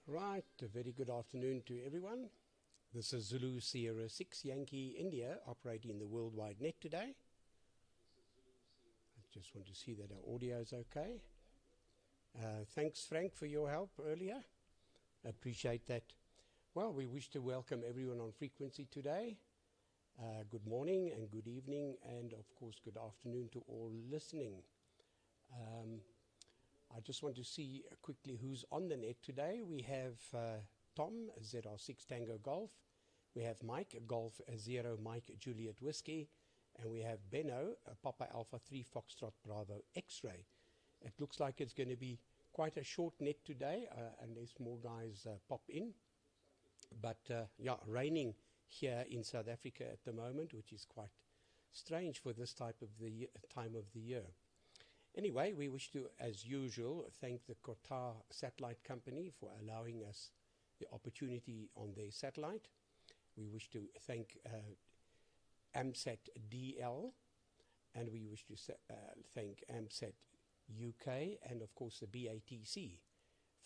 Right, a very good afternoon to everyone. This is Zulu Sierra 6 Yankee India operating the worldwide net today. I just want to see that our audio is okay. Thanks, Frank, for your help earlier. Appreciate that. Well, we wish to welcome everyone on frequency today. Good morning and good evening, and of course good afternoon to all listening. I just want to see quickly who's on the net today. We have Tom, ZR6 Tango Golf. We have Mike, Golf 0 Mike Juliet Whiskey. And we have Benno, Papa Alpha 3 Foxtrot Bravo X-Ray. It looks like it's going to be quite a short net today, unless more guys pop in. But yeah, raining here in South Africa at the moment, which is quite strange for this time of the year. Anyway, we wish to, as usual, thank the Qatar Satellite Company for allowing us the opportunity on their satellite. We wish to thank AMSAT DL, and we wish to thank AMSAT UK and, of course, the BATC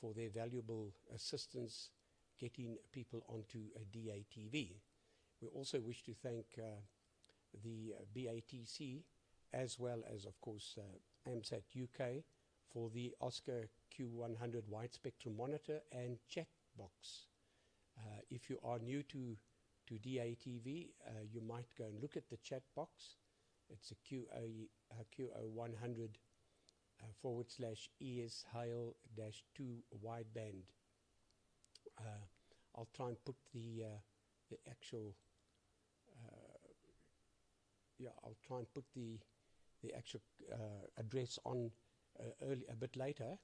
for their valuable assistance getting people onto a DATV. We also wish to thank the BATC as well as, of course, AMSAT UK for the Oscar QO-100 wide spectrum monitor and chat box. If you are new to DATV, you might go and look at the chat box. It's a QO-100 /ES Hail-2 wideband. I'll try and put the actual I'll try and put the actual address on a bit later,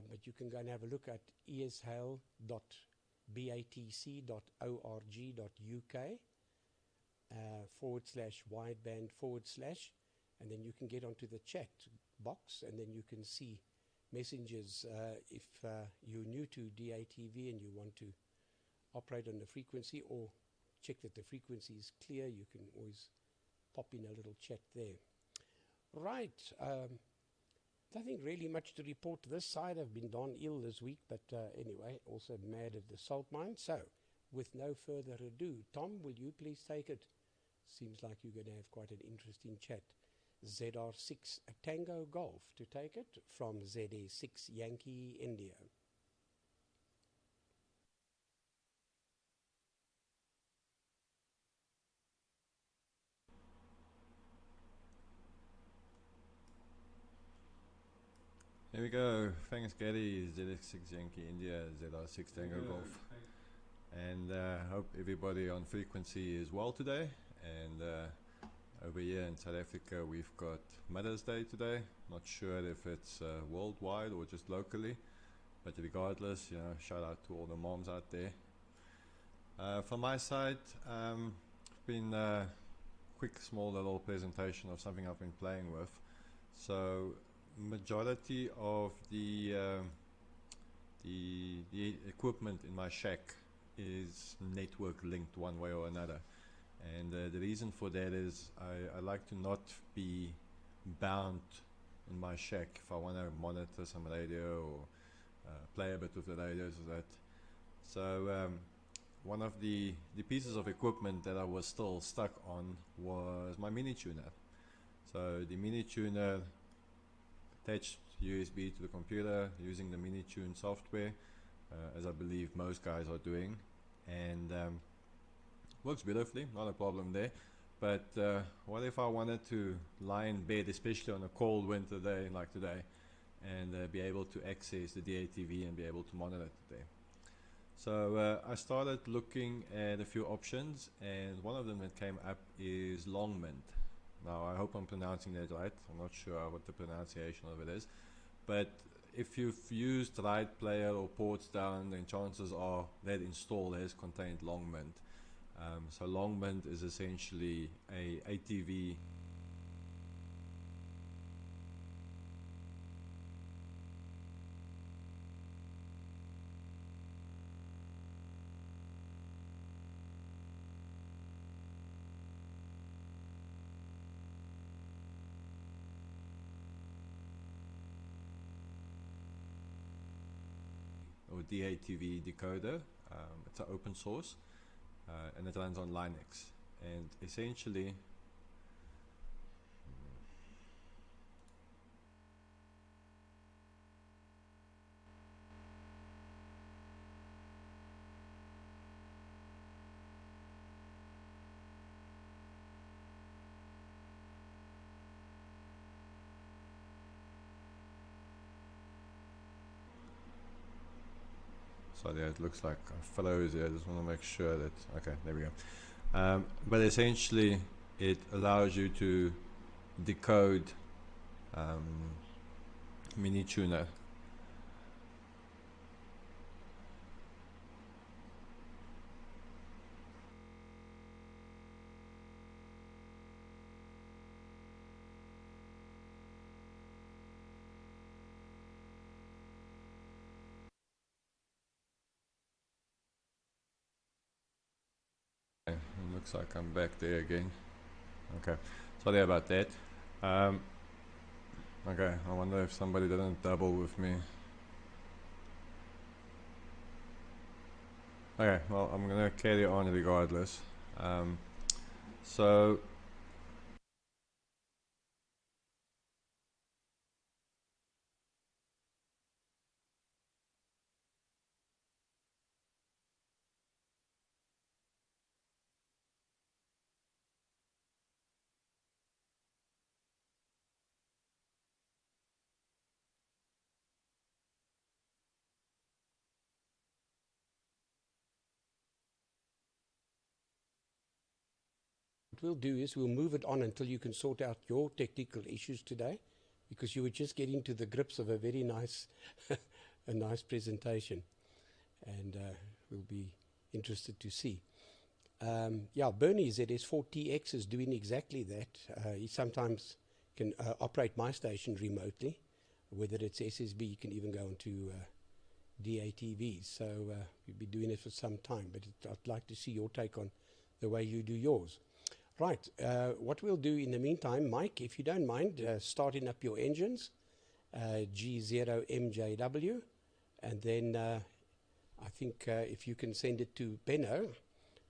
but you can go and have a look at eshail.batc.org.uk /wideband/ and then you can get onto the chat box, and then you can see messengers. If you're new to DATV and you want to operate on the frequency or check that the frequency is clear, you can always pop in a little chat there. Right, nothing really much to report this side. I've been darn ill this week, but anyway, also mad at the salt mine. So, with no further ado, Tom, will you please take it? Seems like you're going to have quite an interesting chat. ZR6 Tango Golf to take it from ZS6 Yankee India. Here we go. Thanks, Gary. ZS6 Yankee India, ZR6 Tango Golf. And hope everybody on frequency is well today. And over here in South Africa, we've got Mother's Day today. Not sure if it's worldwide or just locally, but regardless, you know, shout out to all the moms out there. From my side, been a quick, small little presentation of something I've been playing with. So, majority of the equipment in my shack is network linked one way or another, and the reason for that is I like to not be bound in my shack if I want to monitor some radio or play a bit with the radios or that. So one of the pieces of equipment that I was still stuck on was my mini tuner. So the mini tuner attached USB to the computer using the mini tune software, as I believe most guys are doing, and works beautifully, not a problem there. But what if I wanted to lie in bed, especially on a cold winter day like today, and be able to access the DATV and be able to monitor it today? So I started looking at a few options, and one of them that came up is Longmint. Now, I hope I'm pronouncing that right. I'm not sure what the pronunciation of it is. But if you've used Right Player or Ports Down, then chances are that install has contained Longmint. So Longmint is essentially a ATV or DATV decoder. It's an open source, and it runs on Linux. And essentially, sorry, it looks like I froze here. I just want to make sure that, okay, there we go. But essentially, it allows you to decode mini tuner. Okay, it looks like I'm back there again. Okay, sorry about that. Okay, I wonder if somebody didn't double with me. Okay, well, I'm gonna carry on regardless. So What we'll do is we'll move it on until you can sort out your technical issues today, because you were just getting to the grips of a very nice, a nice presentation, and we'll be interested to see. Yeah, Bernie ZS4TX is doing exactly that. He sometimes can operate my station remotely, whether it's SSB, you can even go into DATV. So we'll be doing it for some time, but I'd like to see your take on the way you do yours. Right, what we'll do in the meantime, Mike, if you don't mind, starting up your engines, G0MJW, and then I think if you can send it to Benno,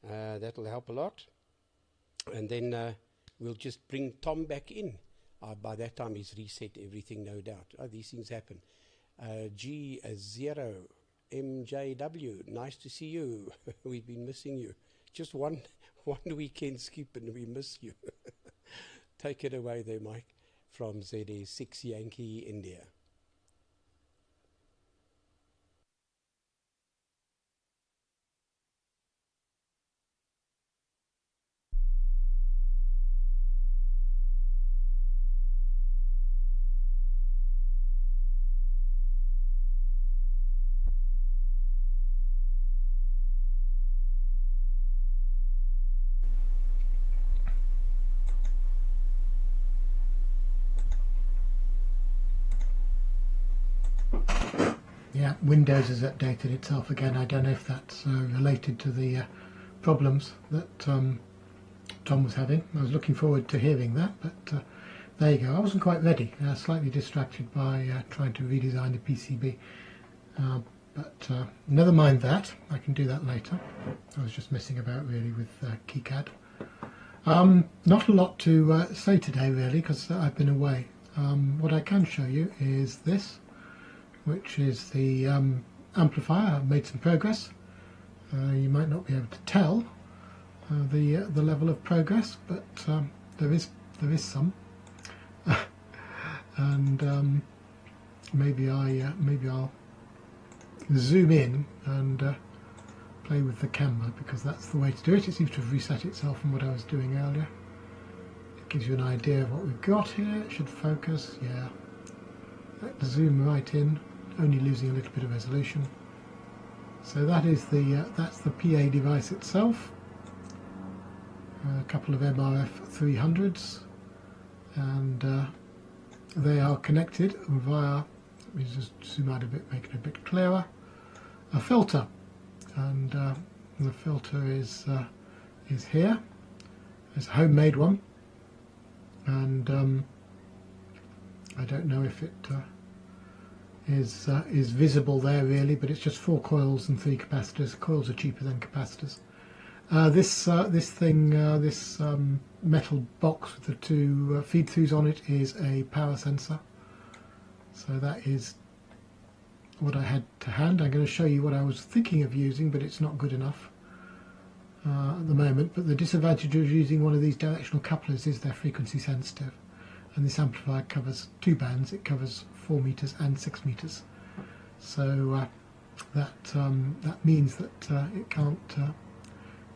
that'll help a lot. And then we'll just bring Tom back in. By that time he's reset everything, no doubt. These things happen. G0MJW, nice to see you. We've been missing you. Just one weekend skip and we miss you. Take it away there, Mike, from ZS6 Yankee India. Yeah, Windows has updated itself again. I don't know if that's related to the problems that Tom was having. I was looking forward to hearing that, but there you go. I wasn't quite ready. Slightly distracted by trying to redesign the PCB. But never mind that. I can do that later. I was just messing about really with KiCad. Not a lot to say today really, because I've been away. What I can show you is this, which is the amplifier. I've made some progress. You might not be able to tell the level of progress, but there is some. And maybe I'll zoom in and play with the camera, because that's the way to do it. It seems to have reset itself from what I was doing earlier. It gives you an idea of what we've got here. It should focus, yeah. Let's zoom right in, only losing a little bit of resolution. So that is that's the PA device itself. A couple of MRF 300s, and they are connected via, let me just zoom out a bit, make it a bit clearer, a filter, and the filter is here. It's a homemade one, and I don't know if it is visible there really, but it's just 4 coils and 3 capacitors. Coils are cheaper than capacitors. This metal box with the 2 feed-throughs on it is a power sensor. So that is what I had to hand. I'm going to show you what I was thinking of using, but it's not good enough at the moment. But the disadvantage of using one of these directional couplers is they're frequency sensitive, and this amplifier covers 2 bands. It covers 4 meters and 6 meters. So that means that it can't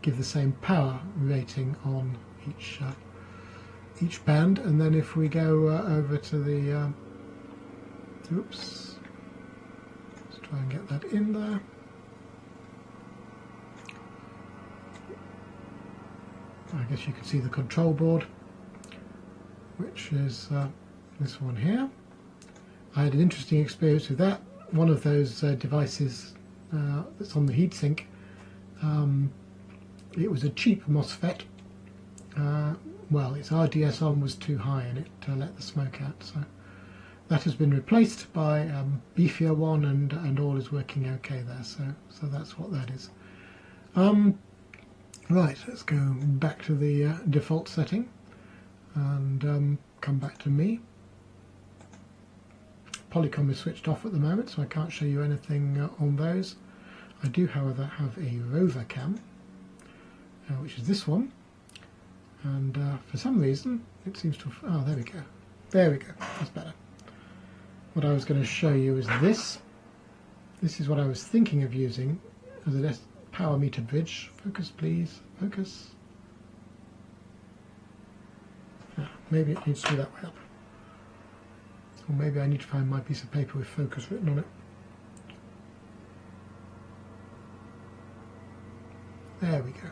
give the same power rating on each band. And then if we go over to the oops, let's try and get that in there. I guess you can see the control board, which is this one here. I had an interesting experience with that. One of those devices that's on the heatsink, it was a cheap MOSFET. Well, its RDS on was too high and it let the smoke out. So that has been replaced by beefier one, and all is working okay there. So that's what that is. Right, let's go back to the default setting and come back to me. Polycom is switched off at the moment, so I can't show you anything on those. I do, however, have a rover cam, which is this one, and for some reason it seems to have, oh, there we go, that's better. What I was going to show you is this is what I was thinking of using as a power meter bridge. Focus please, focus. Maybe it needs to be that way up, or maybe I need to find my piece of paper with focus written on it. There we go.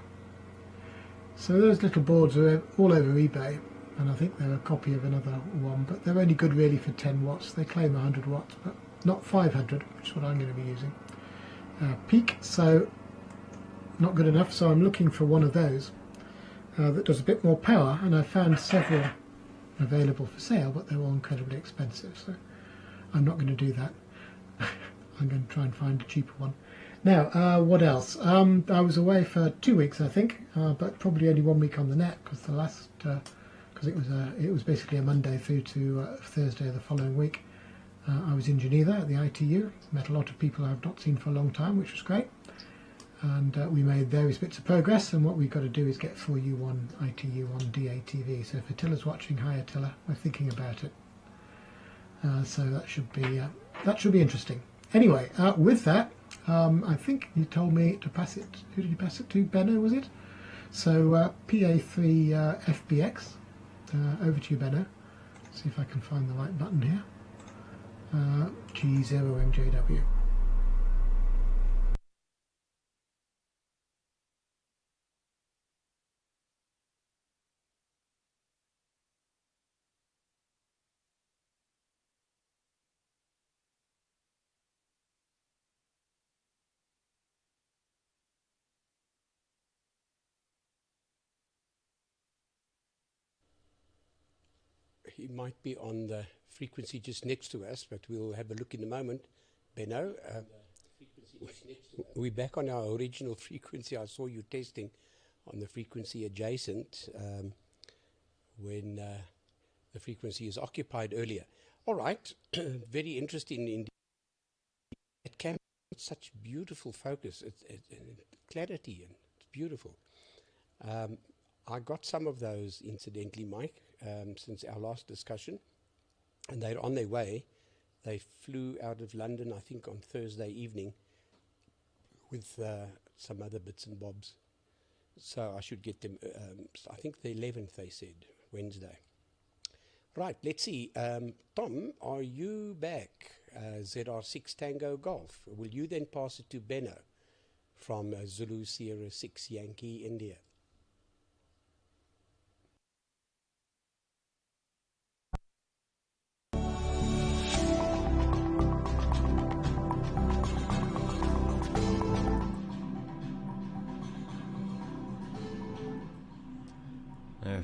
So those little boards are all over eBay, and I think they're a copy of another one, but they're only good really for 10 watts. They claim 100 watts, but not 500, which is what I'm going to be using. Peak, so not good enough, so I'm looking for one of those that does a bit more power, and I found several available for sale, but they're all incredibly expensive, so I'm not going to do that. I'm going to try and find a cheaper one. Now, what else? I was away for 2 weeks, I think, but probably only 1 week on the net, because the last, because it was basically a Monday through to Thursday of the following week. I was in Geneva at the ITU, met a lot of people I've not seen for a long time, which was great, and we made various bits of progress. And what we've got to do is get 4U1 ITU on DATV. So if Attila's watching, hi Attila, we're thinking about it. So that should be interesting. Anyway, with that, I think you told me to pass it. Who did you pass it to? Benno, was it? So PA3FBX. Over to you, Benno. See if I can find the right button here. G0MJW. He might be on the frequency just next to us, but we'll have a look in a moment. Benno, we're back on our original frequency. I saw you testing on the frequency adjacent when the frequency is occupied earlier. All right, very interesting indeed. It can have such beautiful focus, clarity, and it's beautiful. I got some of those, incidentally, Mike, since our last discussion, and they're on their way. They flew out of London, I think, on Thursday evening with some other bits and bobs. So I should get them, I think the 11th, they said, Wednesday. Right, let's see. Tom, are you back? ZR6 Tango Golf. Will you then pass it to Benno from Zulu Sierra 6 Yankee India?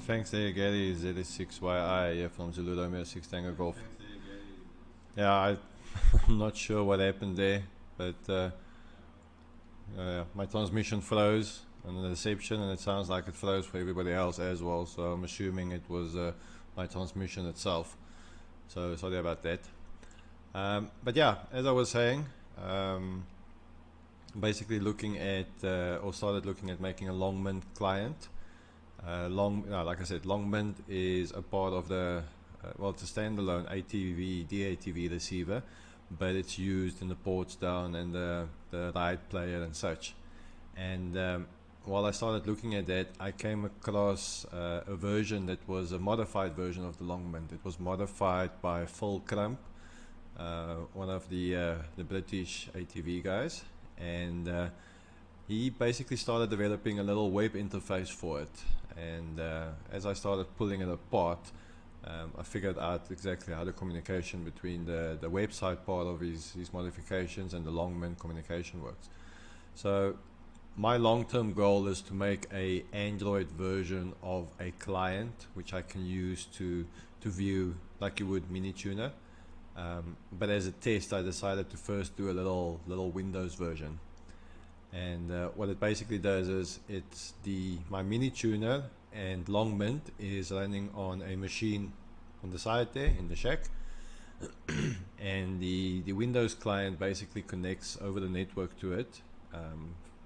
Thanks, Gary. ZS6YI from Zulu Romeo 6 Tango Golf. Yeah, I'm not sure what happened there, but my transmission froze on the reception, and it sounds like it froze for everybody else as well, so I'm assuming it was my transmission itself, so sorry about that. But yeah, as I was saying, basically looking at or started looking at making a Longmint client. Like I said, Longmint is a part of the well, it's a standalone ATV DATV receiver, but it's used in the ports down and the ride player and such. And while I started looking at that, I came across a version that was a modified version of the Longmint. It was modified by Phil Crump, one of the British ATV guys, and he basically started developing a little web interface for it. And as I started pulling it apart, I figured out exactly how the communication between the website part of his modifications and the Longmint communication works. So my long-term goal is to make a Android version of a client which I can use to view like you would Mini Tuner. But as a test, I decided to first do a little Windows version. And what it basically does is it's my Mini Tuner and Longmint is running on a machine on the side there in the shack, and the Windows client basically connects over the network to it.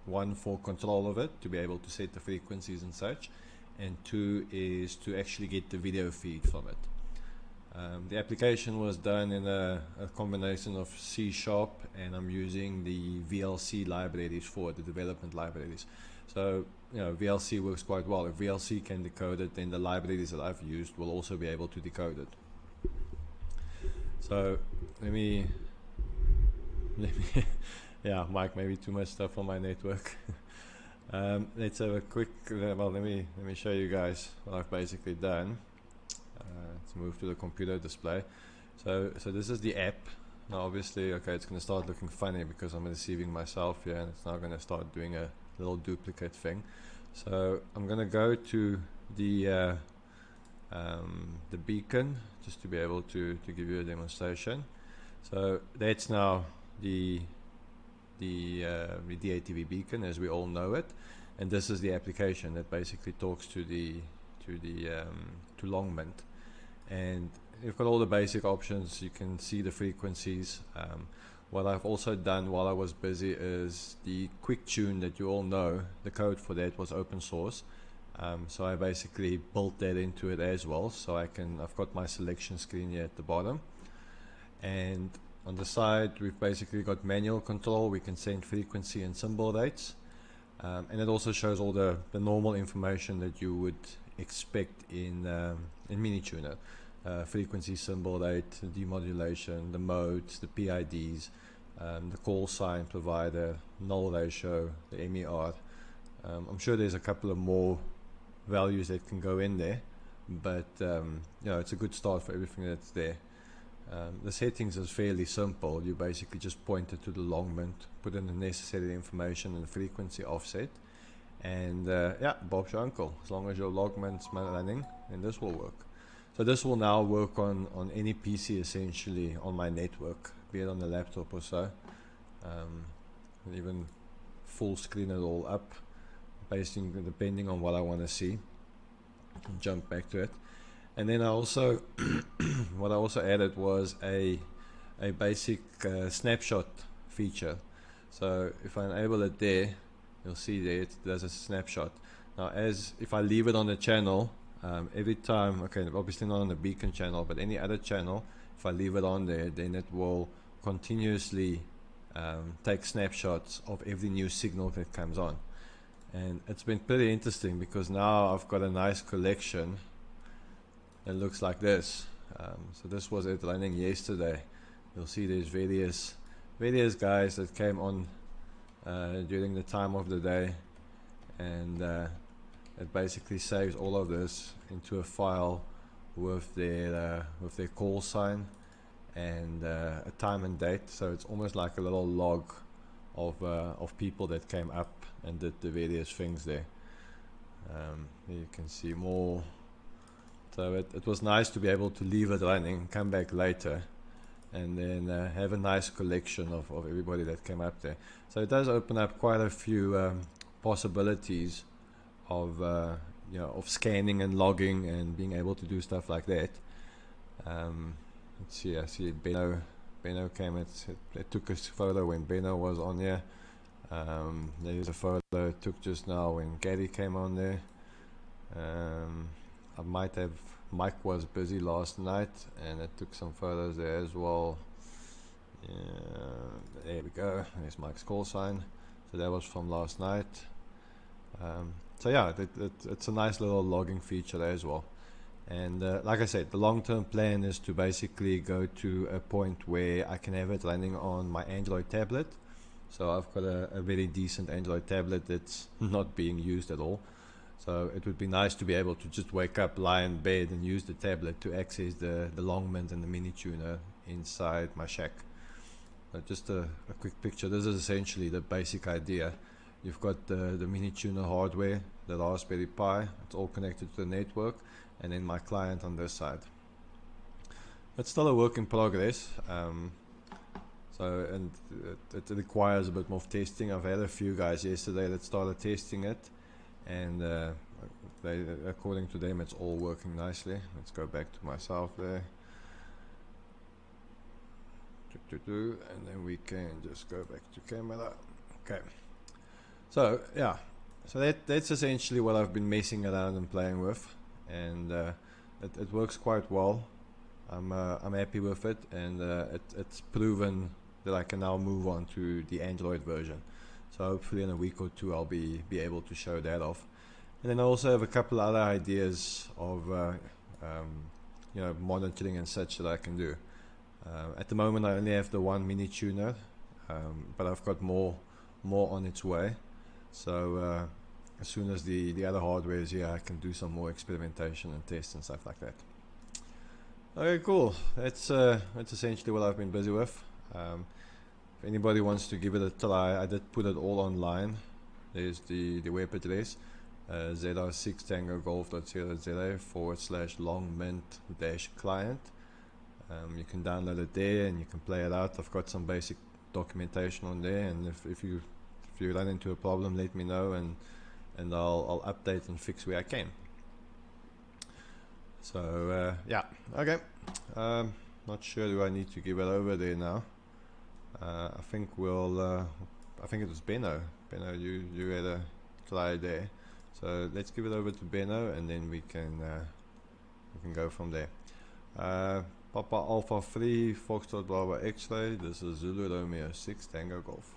One, for control of it, to be able to set the frequencies and such, and two is to actually get the video feed from it. The application was done in a combination of C#, and I'm using the VLC libraries for it, the development libraries. So, you know, VLC works quite well. If VLC can decode it, then the libraries that I've used will also be able to decode it. So let me yeah, Mike, maybe too much stuff on my network. Let's have a quick, well, let me show you guys what I've basically done. Let's move to the computer display. So this is the app. Now obviously, okay, it's going to start looking funny because I'm receiving myself here, and it's now going to start doing a little duplicate thing. So I'm going to go to the beacon just to be able to give you a demonstration. So that's now the DATV beacon as we all know it, and this is the application that basically talks to Longmint. And you've got all the basic options. You can see the frequencies. What I've also done while I was busy is the quick tune that you all know, the code for that was open source. So I basically built that into it as well. So I've got my selection screen here at the bottom, and on the side we've basically got manual control. We can send frequency and symbol rates, and it also shows all the normal information that you would expect in Mini Tuner. Frequency, symbol rate, demodulation, the modes, the PIDs, the call sign provider, null ratio, the MER. I'm sure there's a couple of more values that can go in there, but you know, it's a good start for everything that's there. The settings is fairly simple. You basically just point it to the Longmint, put in the necessary information and the frequency offset, and yeah, Bob's your uncle. As long as your Longmint's running, then this will work. So this will now work on any PC essentially on my network, be it on the laptop or so. And even full screen it all up, depending on what I want to see. Jump back to it. And then I also what I also added was a basic snapshot feature. So if I enable it there, you'll see there it does a snapshot. Now if I leave it on the channel, every time, okay, obviously not on the beacon channel, but any other channel, if I leave it on there, then it will continuously take snapshots of every new signal that comes on. And it's been pretty interesting because now I've got a nice collection that looks like this. So this was it running yesterday. You'll see there's various guys that came on during the time of the day, and it basically saves all of this into a file with their call sign and a time and date. So it's almost like a little log of people that came up and did the various things there. You can see more. So it was nice to be able to leave it running, come back later, and then have a nice collection of everybody that came up there. So it does open up quite a few possibilities of you know, of scanning and logging and being able to do stuff like that. Let's see, I see Benno came, it took a photo when Benno was on here. There's a photo it took just now when Gary came on there. I might have, Mike was busy last night and it took some photos there as well. There we go, there's Mike's call sign. So that was from last night. So yeah, it's a nice little logging feature there as well. And like I said, the long-term plan is to basically go to a point where I can have it running on my Android tablet. So I've got a very decent Android tablet that's not being used at all. So it would be nice to be able to just wake up, lie in bed and use the tablet to access the long mint and the mini tuner inside my shack. So just a quick picture. This is essentially the basic idea. You've got the mini tuner hardware, the Raspberry Pi, it's all connected to the network, and then my client on this side. It's still a work in progress, and it requires a bit more testing. I've had a few guys yesterday that started testing it, and according to them it's all working nicely. Let's go back to myself there, and then we can just go back to camera. Okay, so yeah, so that's essentially what I've been messing around and playing with, and it works quite well. I'm happy with it, and it's proven that I can now move on to the Android version. So hopefully in a week or two I'll be able to show that off. And then I also have a couple other ideas of you know, monitoring and such that I can do. At the moment I only have the one mini tuner, but I've got more on its way. So as soon as the other hardware is here, I can do some more experimentation and tests and stuff like that. Okay, cool. That's essentially what I've been busy with. If anybody wants to give it a try, I did put it all online. There's the web address, zr6tangogolf.co.za/longmint-client. You can download it there and you can play it out. I've got some basic documentation on there, and if you run into a problem, let me know, and I'll update and fix where I can. So yeah, okay. Not sure, do I need to give it over there now? I think we'll. I think it was Benno. Benno, you had a try there. So let's give it over to Benno, and then we can go from there. Papa Alpha 3 Foxtrot Bravo X-ray. This is Zulu Romeo 6 Tango Golf.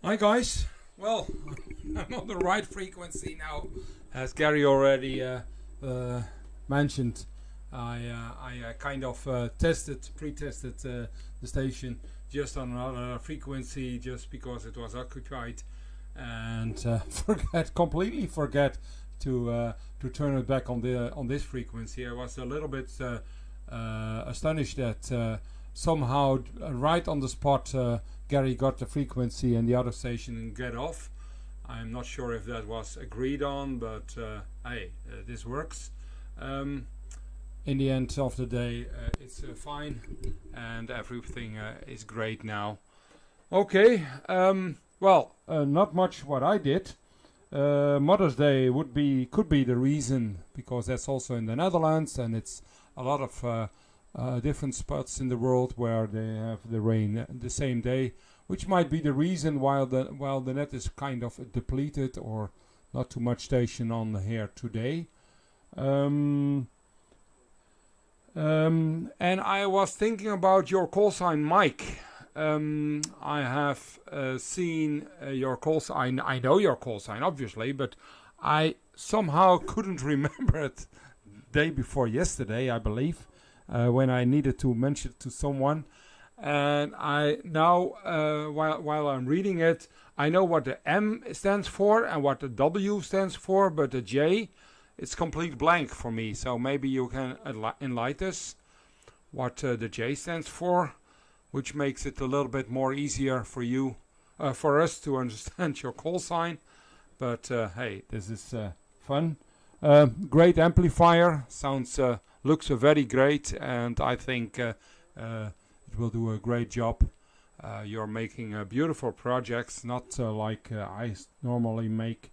Hi guys, well, I'm on the right frequency now, as Gary already mentioned. I kind of pre-tested the station just on another frequency, just because it was occupied, and completely forget to turn it back on this frequency. I was a little bit astonished that somehow right on the spot Gary got the frequency and the other station and get off. I'm not sure if that was agreed on, but hey, this works. In the end of the day, it's fine, and everything is great now. Okay, well, not much what I did. Mother's Day could be the reason, because that's also in the Netherlands, and it's a lot of different spots in the world where they have the rain the same day, which might be the reason why the net is kind of depleted, or not too much station on here today. And I was thinking about your call sign, Mike. I have seen your call sign. I know your call sign, obviously, but I somehow couldn't remember it day before yesterday, I believe. When I needed to mention it to someone, and I now while I'm reading it, I know what the M stands for and what the W stands for, but the J, it's complete blank for me. So maybe you can enlighten us what the J stands for, which makes it a little bit more easier for you, for us to understand your call sign. But hey, this is fun. Great amplifier, sounds looks very great, and I think it will do a great job. You're making beautiful projects, not like I normally make.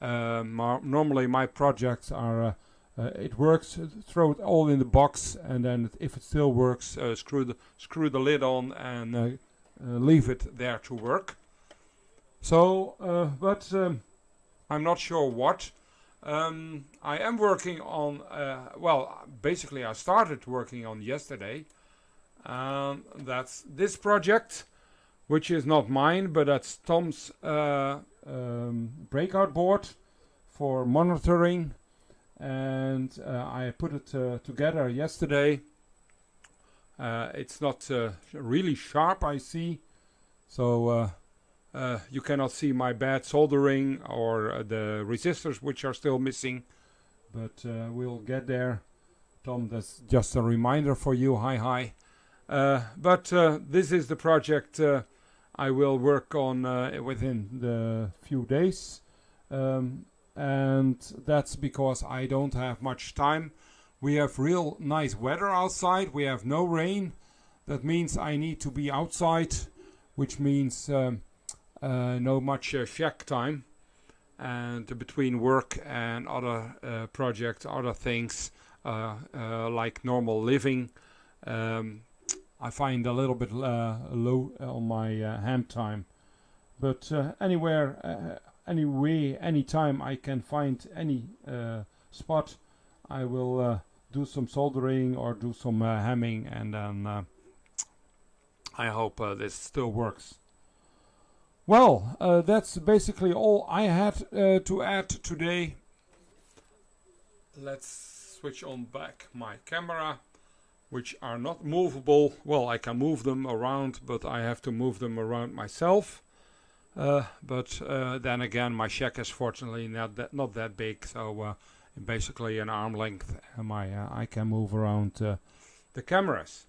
Normally my projects are it works, throw it all in the box, and then if it still works, screw the lid on and leave it there to work. So, but I'm not sure what. I am working on, well, basically I started working on yesterday. That's this project, which is not mine, but that's Tom's breakout board for monitoring. And I put it together yesterday. It's not really sharp, I see. So you cannot see my bad soldering or the resistors which are still missing. But we'll get there. Tom, that's just a reminder for you. Hi. But this is the project I will work on within the few days. And that's because I don't have much time. We have real nice weather outside. We have no rain. That means I need to be outside, which means no much shack time. And between work and other projects, other things like normal living, I find a little bit low on my hand time. But anyway, anytime I can find any spot, I will do some soldering or do some hamming, and then I hope this still works. Well, that's basically all I had to add today. Let's switch on back my camera, which are not movable. Well, I can move them around, but I have to move them around myself. But then again, my shack is fortunately not that big, so basically an arm length. I can move around the cameras.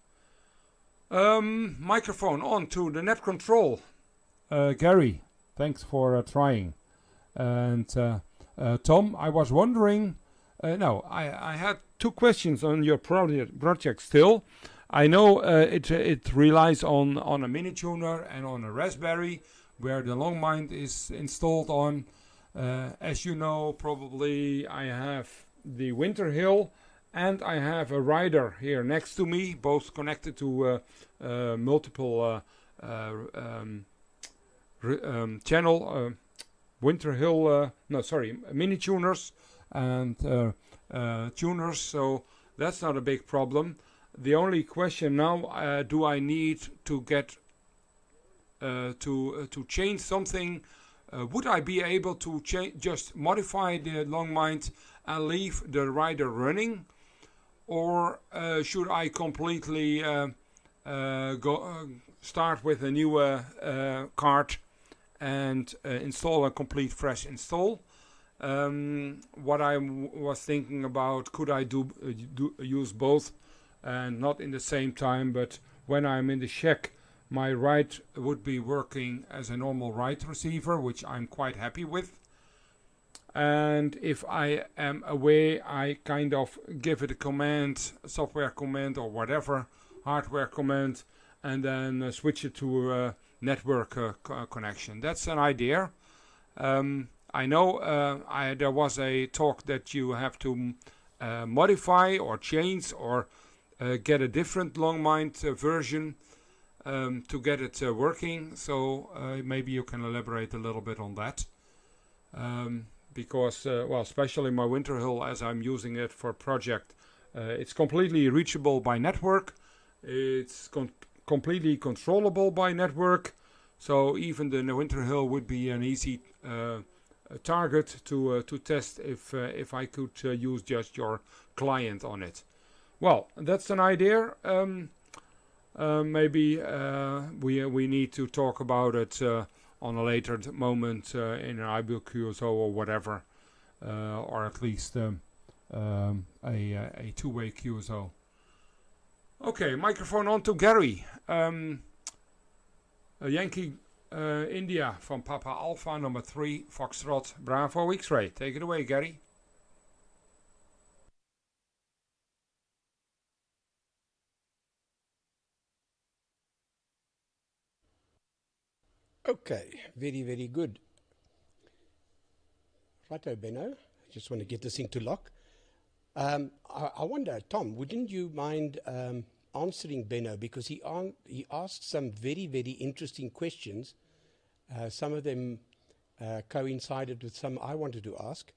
Microphone on to the net control. Gary, thanks for trying. And Tom, I was wondering. No, I had two questions on your project still. I know it relies on a mini tuner and on a Raspberry, where the long mind is installed on. As you know, probably I have the Winter Hill and I have a rider here next to me, both connected to multiple channel Winter Hill, mini tuners and tuners, so that's not a big problem. The only question now, do I need to get to change something? Would I be able to just modify the long mind and leave the rider running, or should I completely start with a new card and install a complete fresh install? What I was thinking about, could I use both and not in the same time, but when I'm in the shack, my write would be working as a normal write receiver, which I'm quite happy with. And if I am away, I kind of give it a command, software command or whatever, hardware command, and then switch it to a network connection. That's an idea. I know there was a talk that you have to modify or change or get a different long mind version to get it working. So maybe you can elaborate a little bit on that. Because, well, especially my Winter Hill, as I'm using it for a project, it's completely reachable by network. It's completely controllable by network. So even the Winter Hill would be an easy target to test if I could use just your client on it. Well, that's an idea. maybe we need to talk about it on a later moment in an iBuild QSO or whatever, or at least a two-way QSO. Okay, microphone on to Gary. Yankee India from Papa Alpha number 3 Foxtrot Bravo X-Ray. Take it away, Gary. Okay, very, very good. Righto, Benno. Just want to get this into lock. I wonder, Tom, wouldn't you mind answering Benno, because he asked some very, very interesting questions. Some of them coincided with some I wanted to ask.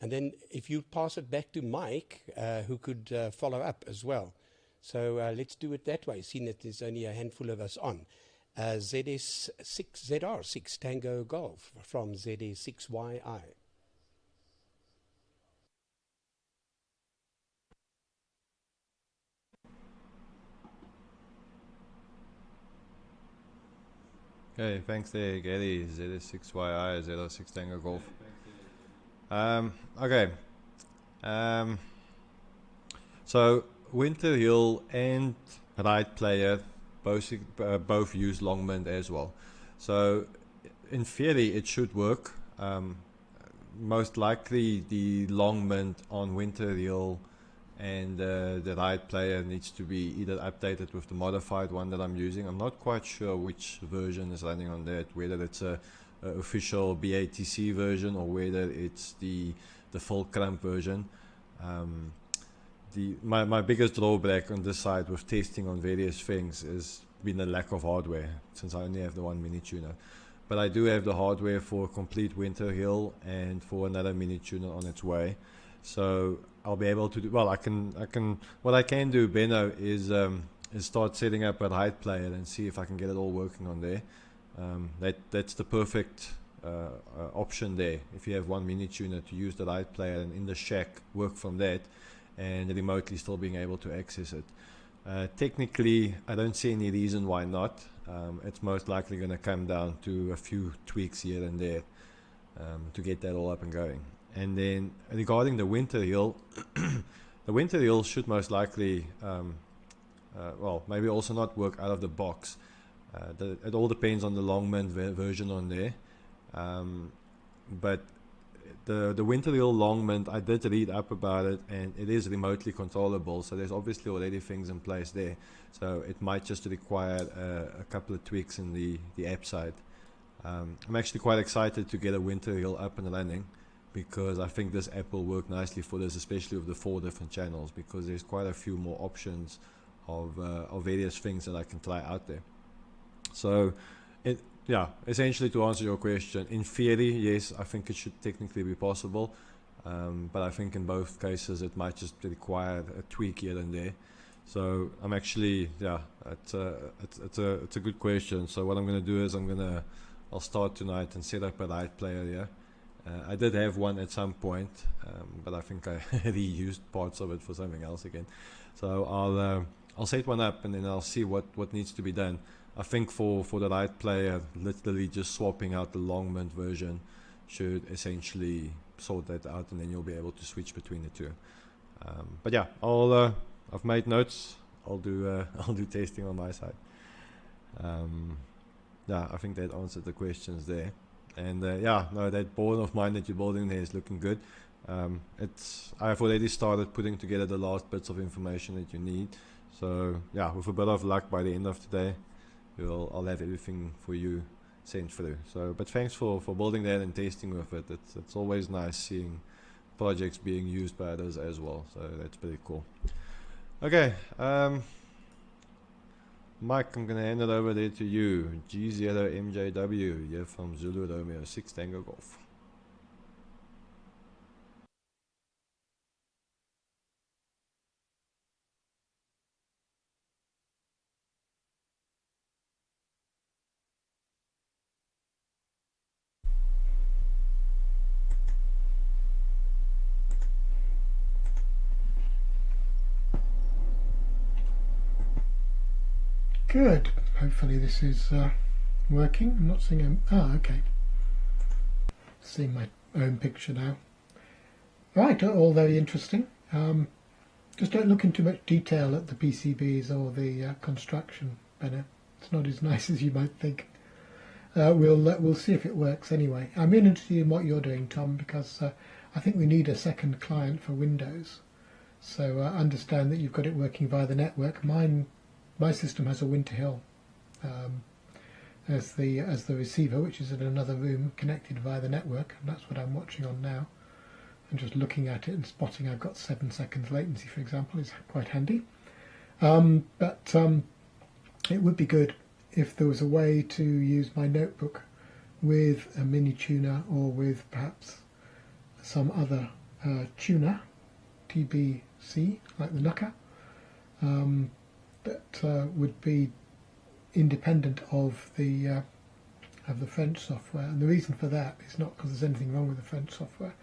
And then if you pass it back to Mike, who could follow up as well. So let's do it that way, seeing that there's only a handful of us on. ZR6 Tango Golf from ZS6YI. Okay, thanks there, Gary. ZS6YI, ZR6 Tango Golf. Okay. So Winter Hill and Right Player both use Longmont as well. So in theory it should work. Most likely the Longmont on Winter Hill and the Right Player needs to be either updated with the modified one that I'm using. I'm not quite sure which version is running on that, whether it's a official BATC version or whether it's the full clamp version. My biggest drawback on this side with testing on various things has been the lack of hardware, since I only have the one mini tuner. But I do have the hardware for a complete Winter Hill and for another mini tuner on its way. So I'll be able to do, well, what I can do, Benno, is start setting up a Right Player and see if I can get it all working on there. That's the perfect option there. If you have one mini tuner, to use the Right Player and in the shack work from that and remotely still being able to access it. Technically, I don't see any reason why not. It's most likely going to come down to a few tweaks here and there to get that all up and going. And then regarding the Winter Hill, the Winter Hill should most likely, well, maybe also not work out of the box. It all depends on the Longmont version on there. But the Winter Hill Longmont, I did read up about it, and it is remotely controllable. So there's obviously already things in place there. So it might just require a couple of tweaks in the app side. I'm actually quite excited to get a Winter Hill up and running, because I think this app will work nicely for this, especially with the 4 different channels, because there's quite a few more options of various things that I can try out there. So, yeah, essentially to answer your question, in theory, yes, I think it should technically be possible, but I think in both cases it might just require a tweak here and there. So I'm actually, yeah, it's a good question. So what I'm going to do is I'll start tonight and set up a Right Player here. I did have one at some point, but I think I reused parts of it for something else again. So I'll set one up and then I'll see what needs to be done. I think for the Right Player, literally just swapping out the Longmont version should essentially sort that out, and then you'll be able to switch between the two. But yeah, I've made notes. I'll do testing on my side. Yeah, I think that answered the questions there. And yeah, no, that board of mine that you're building there is looking good. I've already started putting together the last bits of information that you need. So yeah, with a bit of luck, by the end of today, I'll have everything for you sent through. So, but thanks for building that and testing with it. It's always nice seeing projects being used by others as well. So that's pretty cool. Okay, Mike, I'm going to hand it over there to you. G0MJW, you're from Zulu Romeo 6 Tango Golf. Good. Hopefully this is working. I'm not seeing okay. Seeing my own picture now. Right, all very interesting. Just don't look in too much detail at the PCBs or the construction, Benno. It's not as nice as you might think. We'll see if it works anyway. I'm interested in what you're doing, Tom, because I think we need a second client for Windows. So I understand that you've got it working via the network. My system has a Winter Hill as the receiver, which is in another room connected via the network, and that's what I'm watching on now. And just looking at it and spotting I've got 7 seconds latency, for example, is quite handy. But it would be good if there was a way to use my notebook with a mini tuner or with perhaps some other tuner, TBC, like the Nucker, that would be independent of the French software. And the reason for that is not because there's anything wrong with the French software,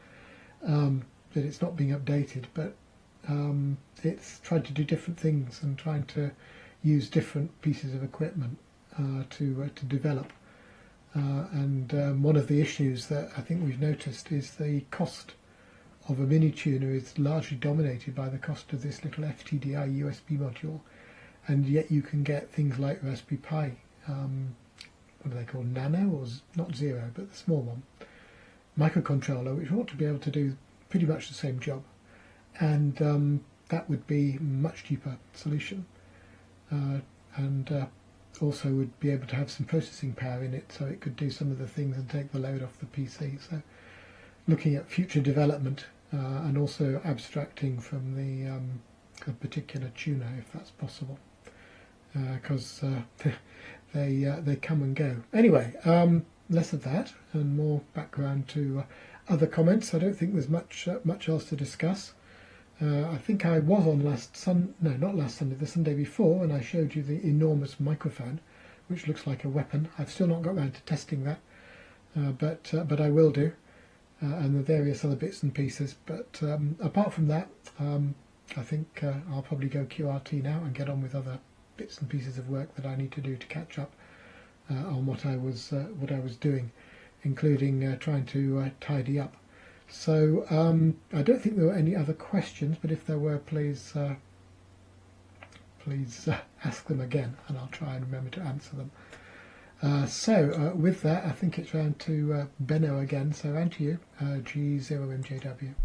that it's not being updated, but it's trying to do different things and trying to use different pieces of equipment to develop. And one of the issues that I think we've noticed is the cost of a mini tuner is largely dominated by the cost of this little FTDI USB module, and yet you can get things like Raspberry Pi, what are they called, Nano, or not Zero, but the small one, microcontroller, which ought to be able to do pretty much the same job, and that would be a much cheaper solution, and also would be able to have some processing power in it, so it could do some of the things and take the load off the PC. So looking at future development and also abstracting from the particular tuner, if that's possible, because they come and go. Anyway, less of that and more background to other comments. I don't think there's much else to discuss. I think I was on not last Sunday, the Sunday before, and I showed you the enormous microphone, which looks like a weapon. I've still not got around to testing that, but I will do, and the various other bits and pieces. But apart from that, I think I'll probably go QRT now and get on with other bits and pieces of work that I need to do to catch up on what I was doing, including trying to tidy up. So I don't think there were any other questions, but if there were, please ask them again, and I'll try and remember to answer them. So with that, I think it's round to Benno again. So round to you, G0MJW.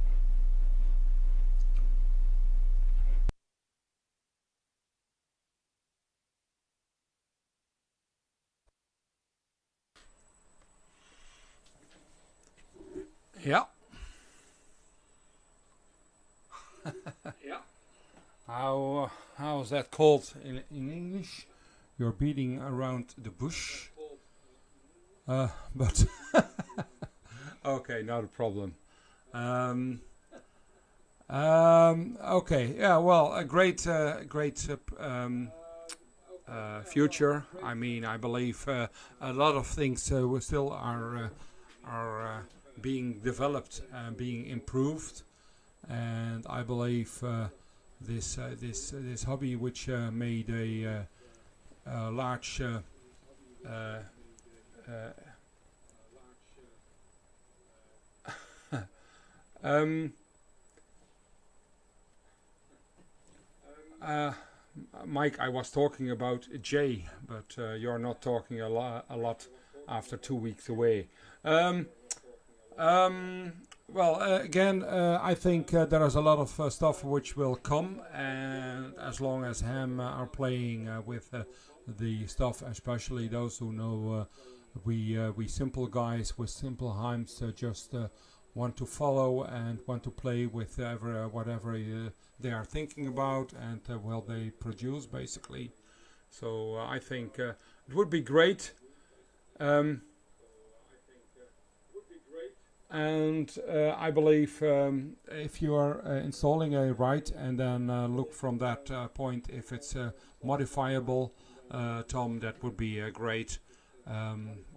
Yeah. Yeah. How's that called in English? You're beating around the bush. But okay, not a problem. Okay, yeah, well, a great future. I mean, I believe a lot of things still are being developed and being improved, and I believe this hobby, which made a large Mike, I was talking about J, but you're not talking a lot after 2 weeks away. Well, again, I think there is a lot of stuff which will come, and as long as Ham are playing with the stuff, especially those who know we simple guys with simple heims just want to follow and want to play with whatever they are thinking about, and well, they produce basically. So I think it would be great. And I believe if you are installing a write and then look from that point if it's modifiable, Tom, that would be great,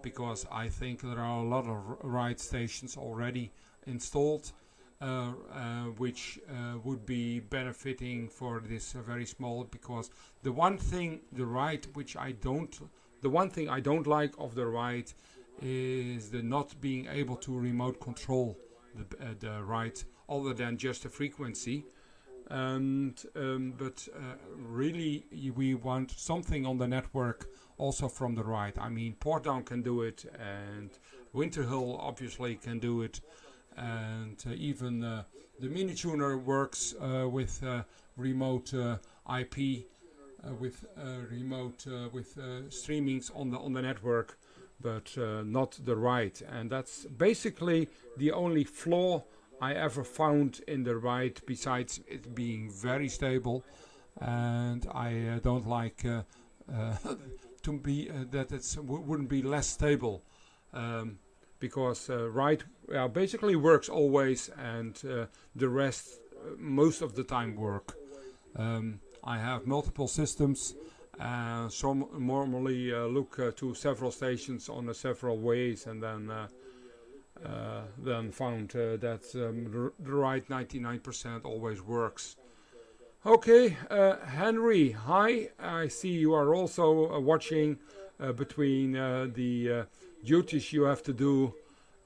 because I think there are a lot of write stations already installed, which would be benefiting for this very small, because the one thing I don't like of the ride is the not being able to remote control the ride other than just a frequency. And but really we want something on the network also from the ride. I mean, Portdown can do it, and Winterhill obviously can do it, and even the Mini Tuner works with remote IP, with streamings on the network, but not the ride. And that's basically the only flaw I ever found in the ride, besides it being very stable. And I don't like to be that it wouldn't be less stable, because ride basically works always, and the rest most of the time work. I have multiple systems, some normally look to several stations on several ways, and then found that the ride 99% always works. Okay, Henry, hi. I see you are also watching between the duties you have to do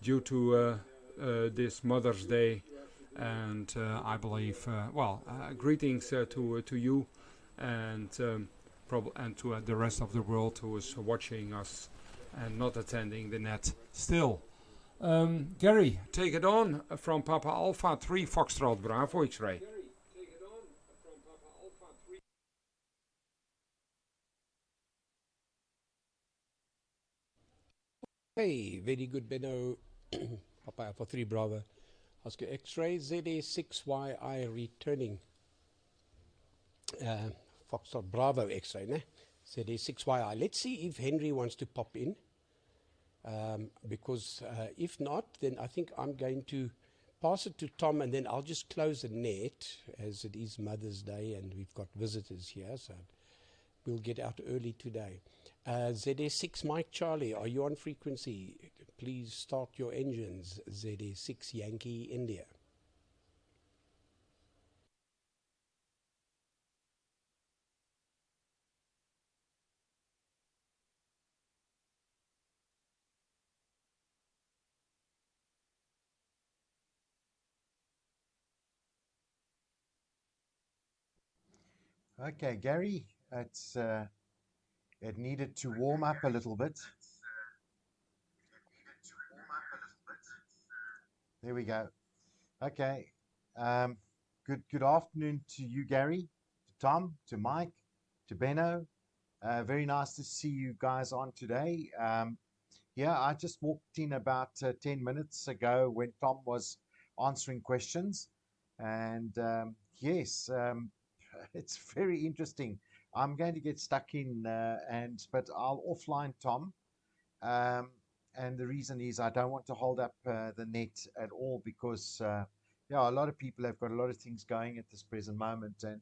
due to this Mother's Day, and I believe, greetings to you, and to the rest of the world who is watching us and not attending the net still. Gary, take it on from Papa Alpha 3 Foxtrot Bravo X-Ray. Hey, very good, Benno. Papa Alpha 3 Bravo Oscar X-Ray, ZS6YI returning. Foxtrot Bravo X-Ray, ne? ZS6YI. Let's see if Henry wants to pop in. Because if not, then I think I'm going to pass it to Tom, and then I'll just close the net, as it is Mother's Day and we've got visitors here, so we'll get out early today. ZS6 Mike Charlie, are you on frequency? Please start your engines. ZS6 Yankee India. Okay, Gary, it needed to warm up a little bit. There we go. Okay. Good afternoon to you, Gary, to Tom, to Mike, to Benno. Very nice to see you guys on today. Yeah, I just walked in about 10 minutes ago when Tom was answering questions, and yes, it's very interesting. I'm going to get stuck in, but I'll offline Tom. And the reason is I don't want to hold up the net at all, because yeah, a lot of people have got a lot of things going at this present moment, and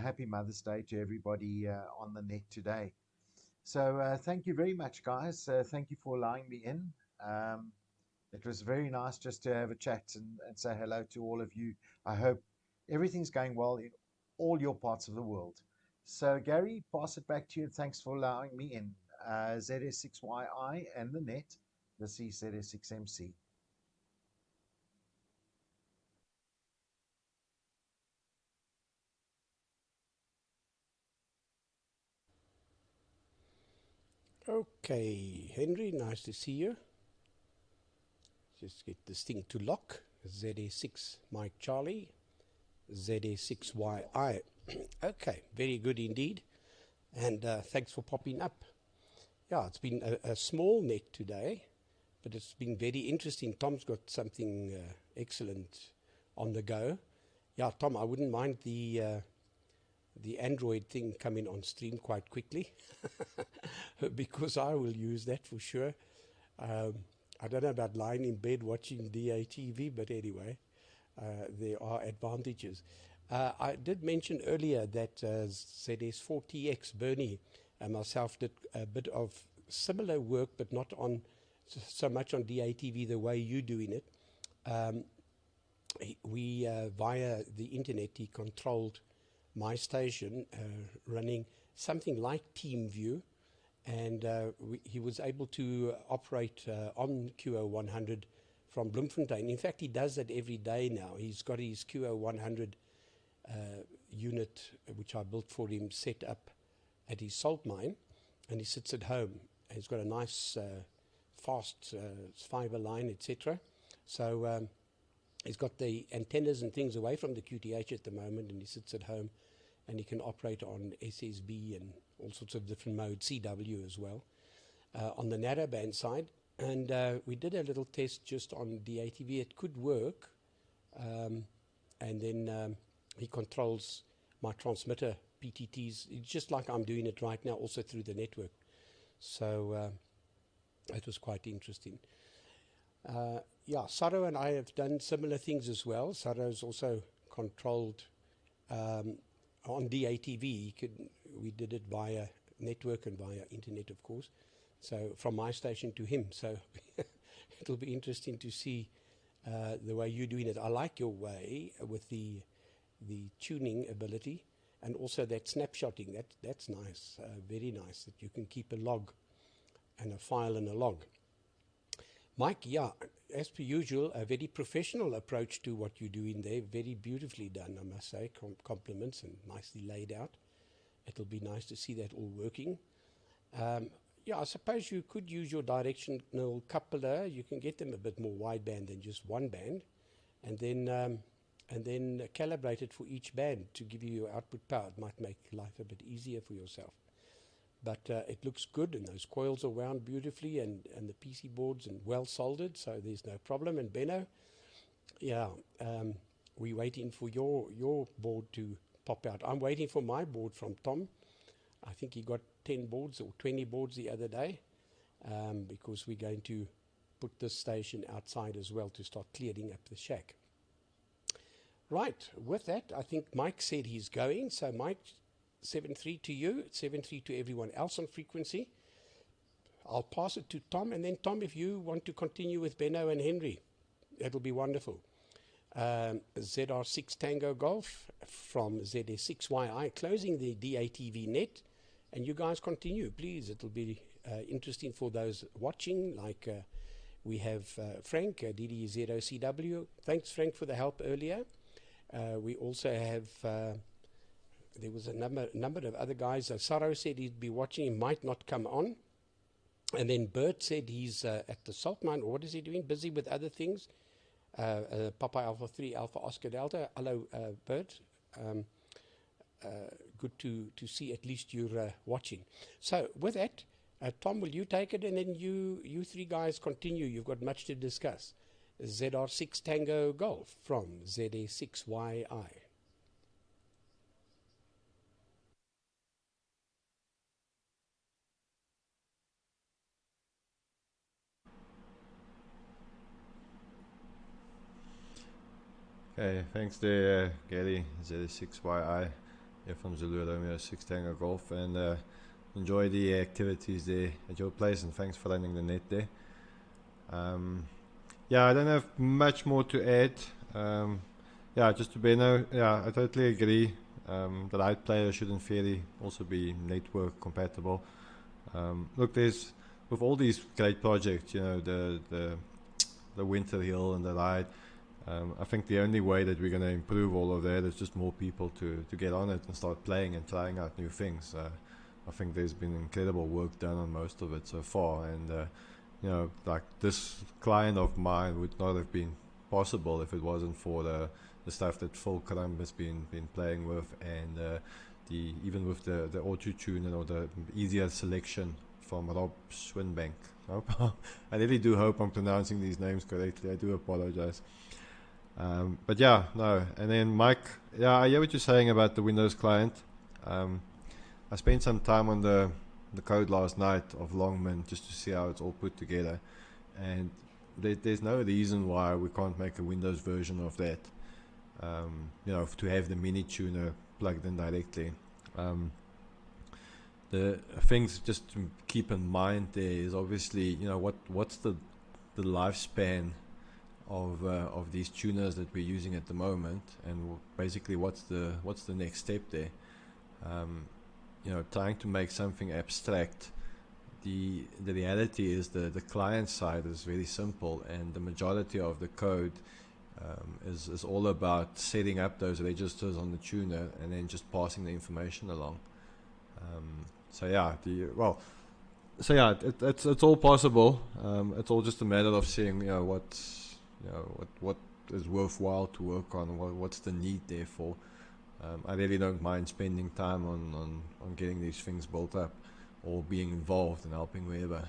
happy Mother's Day to everybody on the net today. So thank you very much, guys. Thank you for allowing me in. It was very nice just to have a chat and say hello to all of you. I hope everything's going well in all your parts of the world. So Gary, pass it back to you, and thanks for allowing me in. ZS6YI and the net. This is ZS6MC. Okay, Henry, nice to see you. Just get this thing to lock. ZS6 Mike Charlie, ZS6YI. Okay, very good indeed. And thanks for popping up. Yeah, it's been a small net today, but it's been very interesting. Tom's got something excellent on the go. Yeah, Tom, I wouldn't mind the Android thing coming on stream quite quickly, because I will use that for sure. I don't know about lying in bed watching DATV, but anyway, there are advantages. I did mention earlier that ZS4TX Bernie and myself did a bit of similar work, but not on so much on DATV the way you're doing it. we via the internet, he controlled my station running something like TeamView, and he was able to operate on QO-100 from Bloemfontein. In fact, he does that every day now. He's got his QO-100 unit, which I built for him, set up at his salt mine, and he sits at home. And he's got a nice fast fiber line, etc. So he's got the antennas and things away from the QTH at the moment, and he sits at home, and he can operate on SSB and all sorts of different modes, CW as well, on the narrowband side. And we did a little test just on DATV. It could work, and then he controls my transmitter PTTs, it's just like I'm doing it right now, also through the network. So it was quite interesting. Yeah, Saro and I have done similar things as well. Saro's also controlled on DATV. We did it via network and via internet, of course. So from my station to him. So it'll be interesting to see the way you're doing it. I like your way with the tuning ability, and also that snapshotting. That's nice, very nice, that you can keep a log and a file and a log. Mike, yeah, as per usual, a very professional approach to what you're doing there. Very beautifully done, I must say. Compliments, and nicely laid out. It'll be nice to see that all working. Yeah, I suppose you could use your directional coupler. You can get them a bit more wideband than just one band, and then calibrate it for each band to give you your output power. It might make life a bit easier for yourself. But it looks good, and those coils are wound beautifully, and the PC boards and well soldered, so there's no problem. And Benno, yeah, we're waiting for your board to pop out. I'm waiting for my board from Tom. I think he got 10 boards or 20 boards the other day, because we're going to put this station outside as well to start clearing up the shack. Right, with that, I think Mike said he's going. So Mike, 7.3 to you, 7.3 to everyone else on frequency. I'll pass it to Tom, and then Tom, if you want to continue with Benno and Henry, that'll be wonderful. ZR6 Tango Golf from ZS6YI, closing the DATV net, and you guys continue, please. It'll be interesting for those watching, like we have Frank, DD0CW. Thanks, Frank, for the help earlier. We also have... there was a number of other guys. Saro said he'd be watching. He might not come on. And then Bert said he's at the salt mine. Or what is he doing? Busy with other things. Papa Alpha 3 Alpha Oscar Delta. Hello, Bert. Good to see at least you're watching. So with that, Tom, will you take it? And then you three guys continue. You've got much to discuss. ZR6 Tango Golf from ZS6YI. Okay, thanks there, Gary, ZS6YI, here from Zulu Romeo 6 Tango Golf, and enjoy the activities there at your place, and thanks for running the net there. Yeah, I don't have much more to add. Yeah, just to Benno, yeah, I totally agree. The right player should in theory also be network compatible. Look, there's, with all these great projects, you know, the Winter Hill and the ride, I think the only way that we're going to improve all of that is just more people to get on it and start playing and trying out new things. I think there's been incredible work done on most of it so far, and you know, like this client of mine would not have been possible if it wasn't for the stuff that Phil Crumb has been playing with, and even with the auto tune and all the easier selection from Rob Swinbank. I really do hope I'm pronouncing these names correctly. I do apologize. But yeah, no. And then Mike, yeah, I hear what you're saying about the Windows client. I spent some time on the code last night of Longman just to see how it's all put together, and there's no reason why we can't make a Windows version of that. You know, to have the mini tuner plugged in directly. The things just to keep in mind there is obviously, you know, what's the lifespan of these tuners that we're using at the moment, and basically what's the next step there. You know, trying to make something abstract. The reality is the client side is very simple, and the majority of the code is all about setting up those registers on the tuner and then just passing the information along. So yeah, it's all possible. It's all just a matter of seeing, you know, what is worthwhile to work on, what's the need there for. I really don't mind spending time on getting these things built up, or being involved and helping wherever,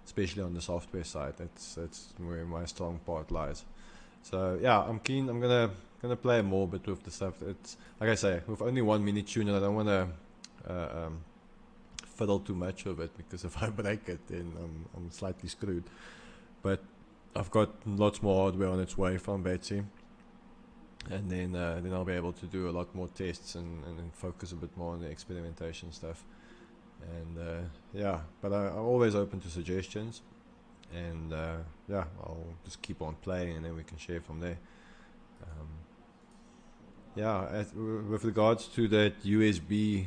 especially on the software side. That's where my strong part lies. So yeah, I'm keen. I'm gonna play more bit with the stuff. It's like I say, with only one mini tuner, I don't want to fiddle too much of it, because if I break it, then I'm slightly screwed. But I've got lots more hardware on its way from Betsy, and then I'll be able to do a lot more tests and focus a bit more on the experimentation stuff. And yeah, but I'm always open to suggestions, and yeah, I'll just keep on playing, and then we can share from there. Yeah, with regards to that USB,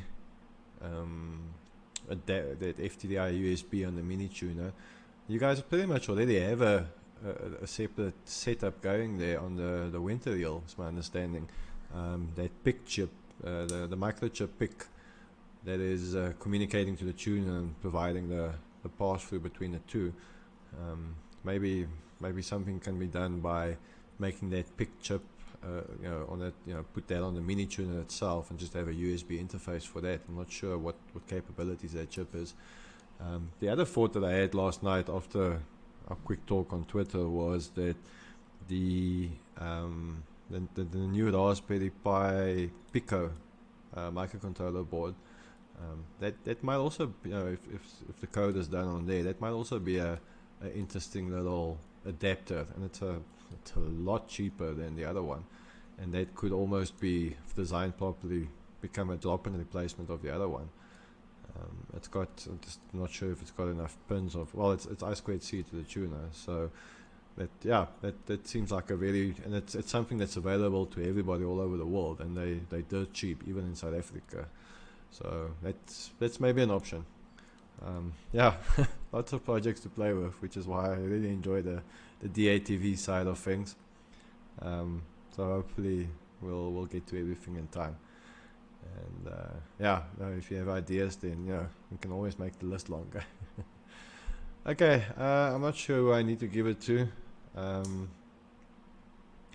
that FTDI USB on the mini tuner, you guys pretty much already have a separate setup going there on the winter reel, is my understanding. That PIC chip, the microchip PIC, that is communicating to the tuner and providing the pass-through between the two. Maybe something can be done by making that PIC chip, you know, on that, you know, put that on the mini tuner itself and just have a USB interface for that. I'm not sure what capabilities that chip is. The other thought that I had last night after a quick talk on Twitter was that the new Raspberry Pi Pico microcontroller board, that might also, you know, if the code is done on there, that might also be a interesting little adapter, and it's a lot cheaper than the other one, and that could almost be, if designed properly, become a drop-in replacement of the other one. It's got, I'm just not sure if it's got enough pins of, well, it's I2C to the tuner, so that, yeah, that seems like a very, and it's something that's available to everybody all over the world, and they're dirt cheap even in South Africa, so that's maybe an option. Yeah, lots of projects to play with, which is why I really enjoy the DATV side of things. So hopefully we'll get to everything in time. And yeah, if you have ideas, then we can always make the list longer. Okay, I'm not sure who I need to give it to.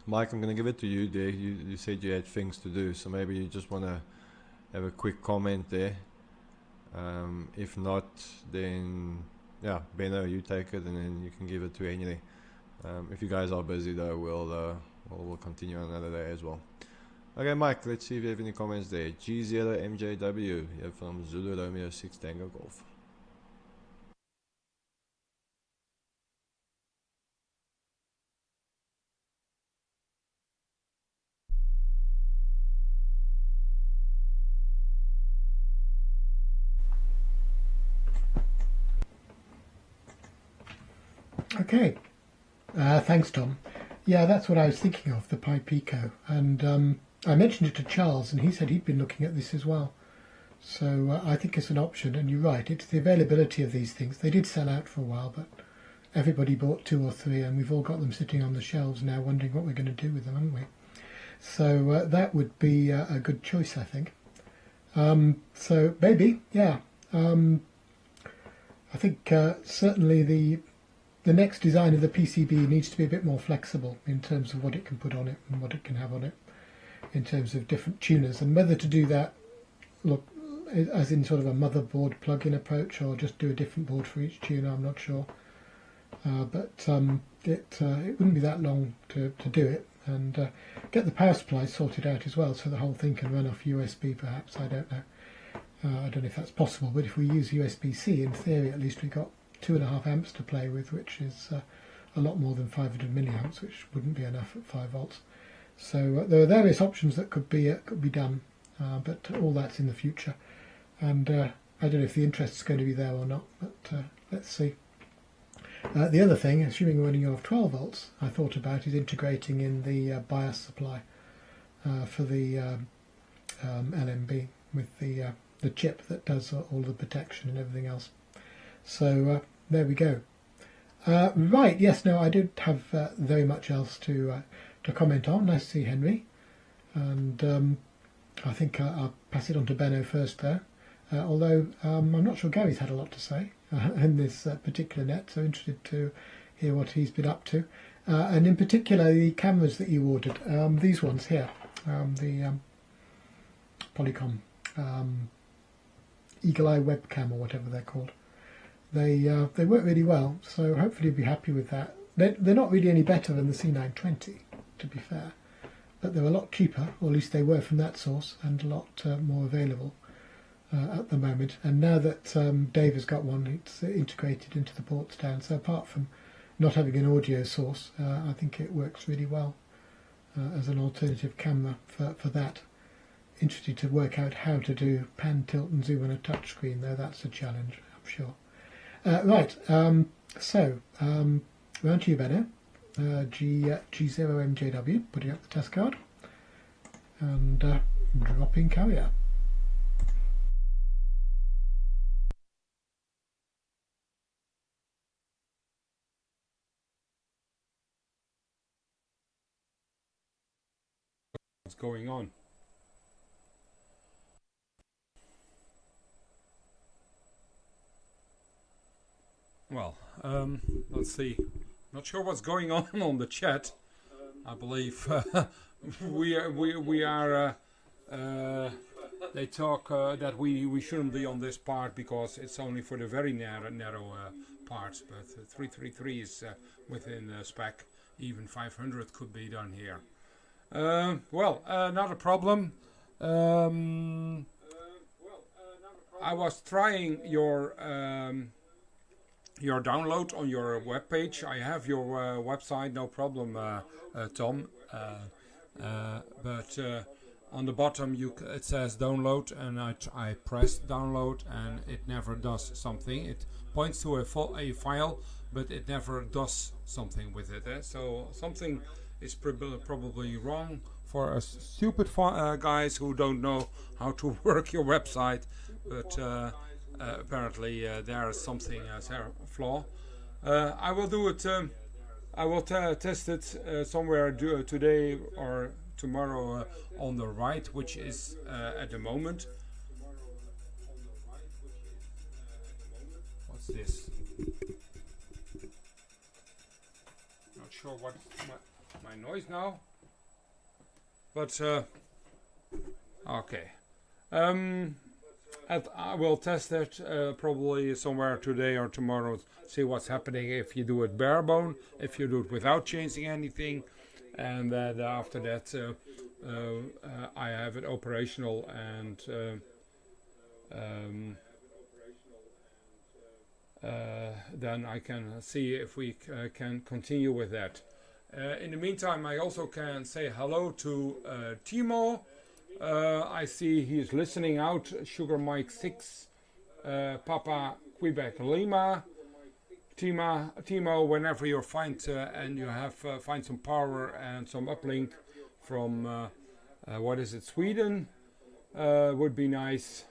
Mike, I'm going to give it to you there. You said you had things to do, so maybe you just want to have a quick comment there. If not, then yeah, Benno, you take it, and then you can give it to Henry. If you guys are busy though, we'll continue another day as well. Okay, Mike, let's see if you have any comments there. G0MJW, yeah, from Zulu Romeo 6 Tango Golf. Okay, thanks, Tom. Yeah, that's what I was thinking of, the Pi Pico, and I mentioned it to Charles, and he said he'd been looking at this as well. So I think it's an option, and you're right, it's the availability of these things. They did sell out for a while, but everybody bought 2 or 3, and we've all got them sitting on the shelves now wondering what we're going to do with them, haven't we? So that would be a good choice, I think. So maybe, yeah. I think certainly the next design of the PCB needs to be a bit more flexible in terms of what it can put on it and what it can have on it in terms of different tuners, and whether to do that, look, as in sort of a motherboard plug-in approach, or just do a different board for each tuner, I'm not sure. But it wouldn't be that long to do it, and get the power supply sorted out as well, so the whole thing can run off USB perhaps, I don't know. I don't know if that's possible, but if we use USB-C, in theory at least, we've got 2.5 amps to play with, which is a lot more than 500 milliamps, which wouldn't be enough at 5 volts. So there are various options that could be done, but all that's in the future, and I don't know if the interest is going to be there or not, but let's see. The other thing, assuming we're running off 12 volts, I thought about is integrating in the bias supply for the LMB with the chip that does all the protection and everything else. So there we go. Right, yes, no, I don't have very much else to comment on. Nice to see Henry, and I think I'll pass it on to Benno first there. Although I'm not sure Gary's had a lot to say in this particular net, so interested to hear what he's been up to. And in particular, the cameras that you ordered, these ones here, the Polycom Eagle Eye webcam or whatever they're called. They work really well, so hopefully you'll be happy with that. They're not really any better than the C920, to be fair, but they're a lot cheaper, or at least they were from that source, and a lot more available at the moment. And now that Dave has got one, it's integrated into the port stand, so apart from not having an audio source, I think it works really well as an alternative camera for that. Interested to work out how to do pan, tilt and zoom on a touchscreen, though that's a challenge, I'm sure. Right, so round to you, Benno. G0MJW, putting up the test card and dropping carrier. What's going on? Well, let's see. Not sure what's going on the chat. I believe we are. They talk that we shouldn't be on this part because it's only for the very narrow parts. But 333 is within spec. Even 500 could be done here. Well, not a problem. I was trying your download on your web page. I have your website, no problem, Tom. But on the bottom it says download, and I press download, and it never does something. It points to a file, but it never does something with it. So something is probably wrong for us stupid guys who don't know how to work your website. But apparently there is something flaw. I will do it. I will test it somewhere today or tomorrow on the right, which is at the moment. What's this? Not sure what my noise now, but okay. I will test it probably somewhere today or tomorrow, see what's happening if you do it bare bone, if you do it without changing anything, and then after that I have it operational, and then I can see if we can continue with that. In the meantime, I also can say hello to Timo. I see he's listening out. Sugar Mike 6, Papa Quebec Lima. Timo, whenever you find and you have find some power and some uplink from what is it, Sweden, would be nice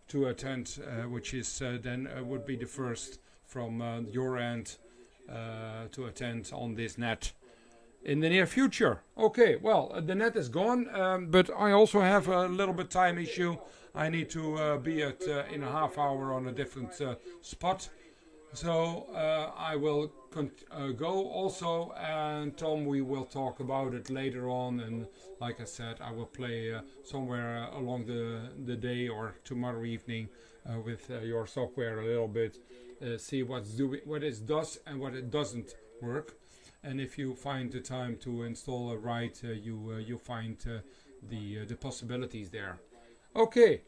to attend, which is then would be the first from your end to attend on this net in the near future. Okay, well, the net is gone, but I also have a little bit time issue. I need to be at in a half hour on a different spot, so I will go also, and Tom, we will talk about it later on, and like I said, I will play somewhere along the day or tomorrow evening with your software a little bit, see what it does and what it doesn't work. And if you find the time to install it right, you find the possibilities there. Okay,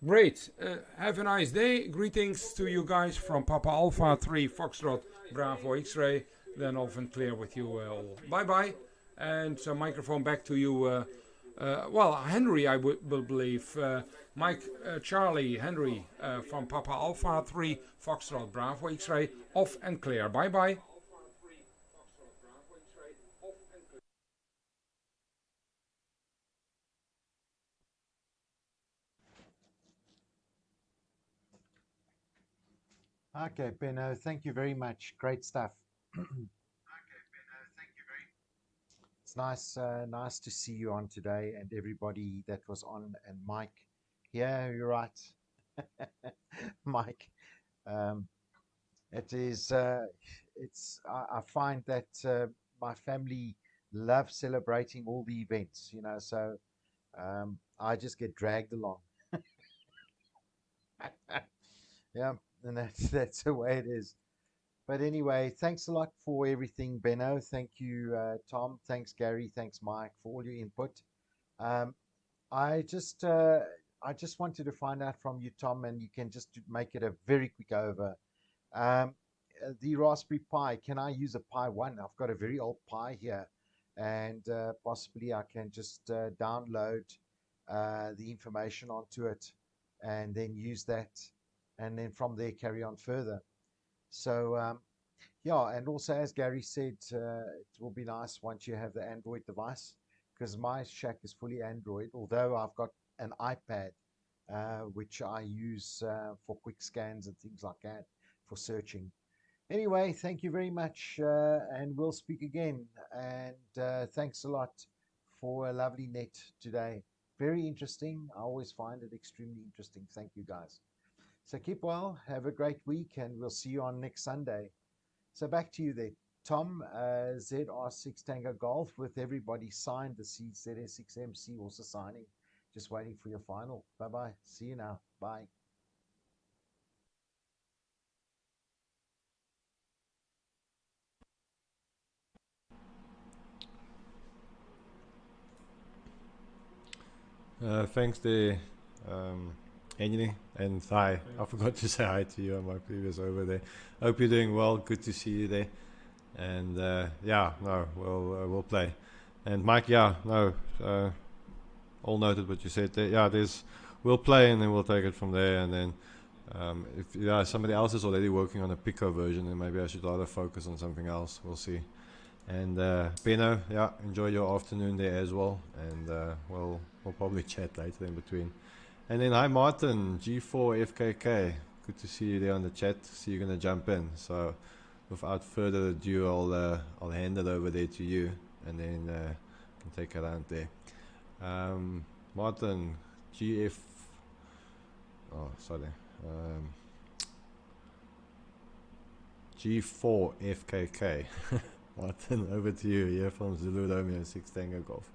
great. Have a nice day. Greetings to you guys from Papa Alpha 3 Foxtrot Bravo X-Ray. Then off and clear with you all. Bye bye. And microphone back to you, well, Henry, I will believe. Mike, Charlie, Henry from Papa Alpha 3 Foxtrot Bravo X-ray off and clear. Bye bye. Okay, Benno, thank you very much. Great stuff. It's nice to see you on today, and everybody that was on, and Mike. Yeah, you're right, Mike. It is. I find that my family loves celebrating all the events, you know. So I just get dragged along. Yeah, and that's the way it is. But anyway, thanks a lot for everything, Benno. Thank you, Tom. Thanks, Gary. Thanks, Mike, for all your input. I just wanted to find out from you, Tom, and you can just make it a very quick over. The Raspberry Pi, can I use a Pi 1? I've got a very old Pi here, and possibly I can just download the information onto it and then use that, and then from there carry on further. So yeah, and also as Gary said, it will be nice once you have the Android device, because my shack is fully Android, although I've got an iPad which I use for quick scans and things like that, for searching. Anyway, thank you very much, and we'll speak again. And thanks a lot for a lovely net today. Very interesting. I always find it extremely interesting. Thank you, guys. So keep well, have a great week, and we'll see you on next Sunday. So back to you there, Tom. ZR6 Tango Golf with everybody signed. The ZS6MC also signing. Just waiting for your final. Bye-bye. See you now. Bye. Thanks there, Henry, and hi. I forgot to say hi to you on my previous over there. Hope you're doing well. Good to see you there. And yeah, no, we'll play. And Mike, yeah, no, all noted what you said there. Yeah, we'll play and then we'll take it from there. And then if somebody else is already working on a Pico version, then maybe I should rather focus on something else. We'll see. And Benno, yeah, enjoy your afternoon there as well. And we'll probably chat later in between. And then hi Martin, G4FKK. Good to see you there on the chat. See you're gonna jump in. So without further ado, I'll hand it over there to you, and then can take it around there. Martin, G4FKK. Martin, over to you here from Zulu Romeo 6 Tango Golf.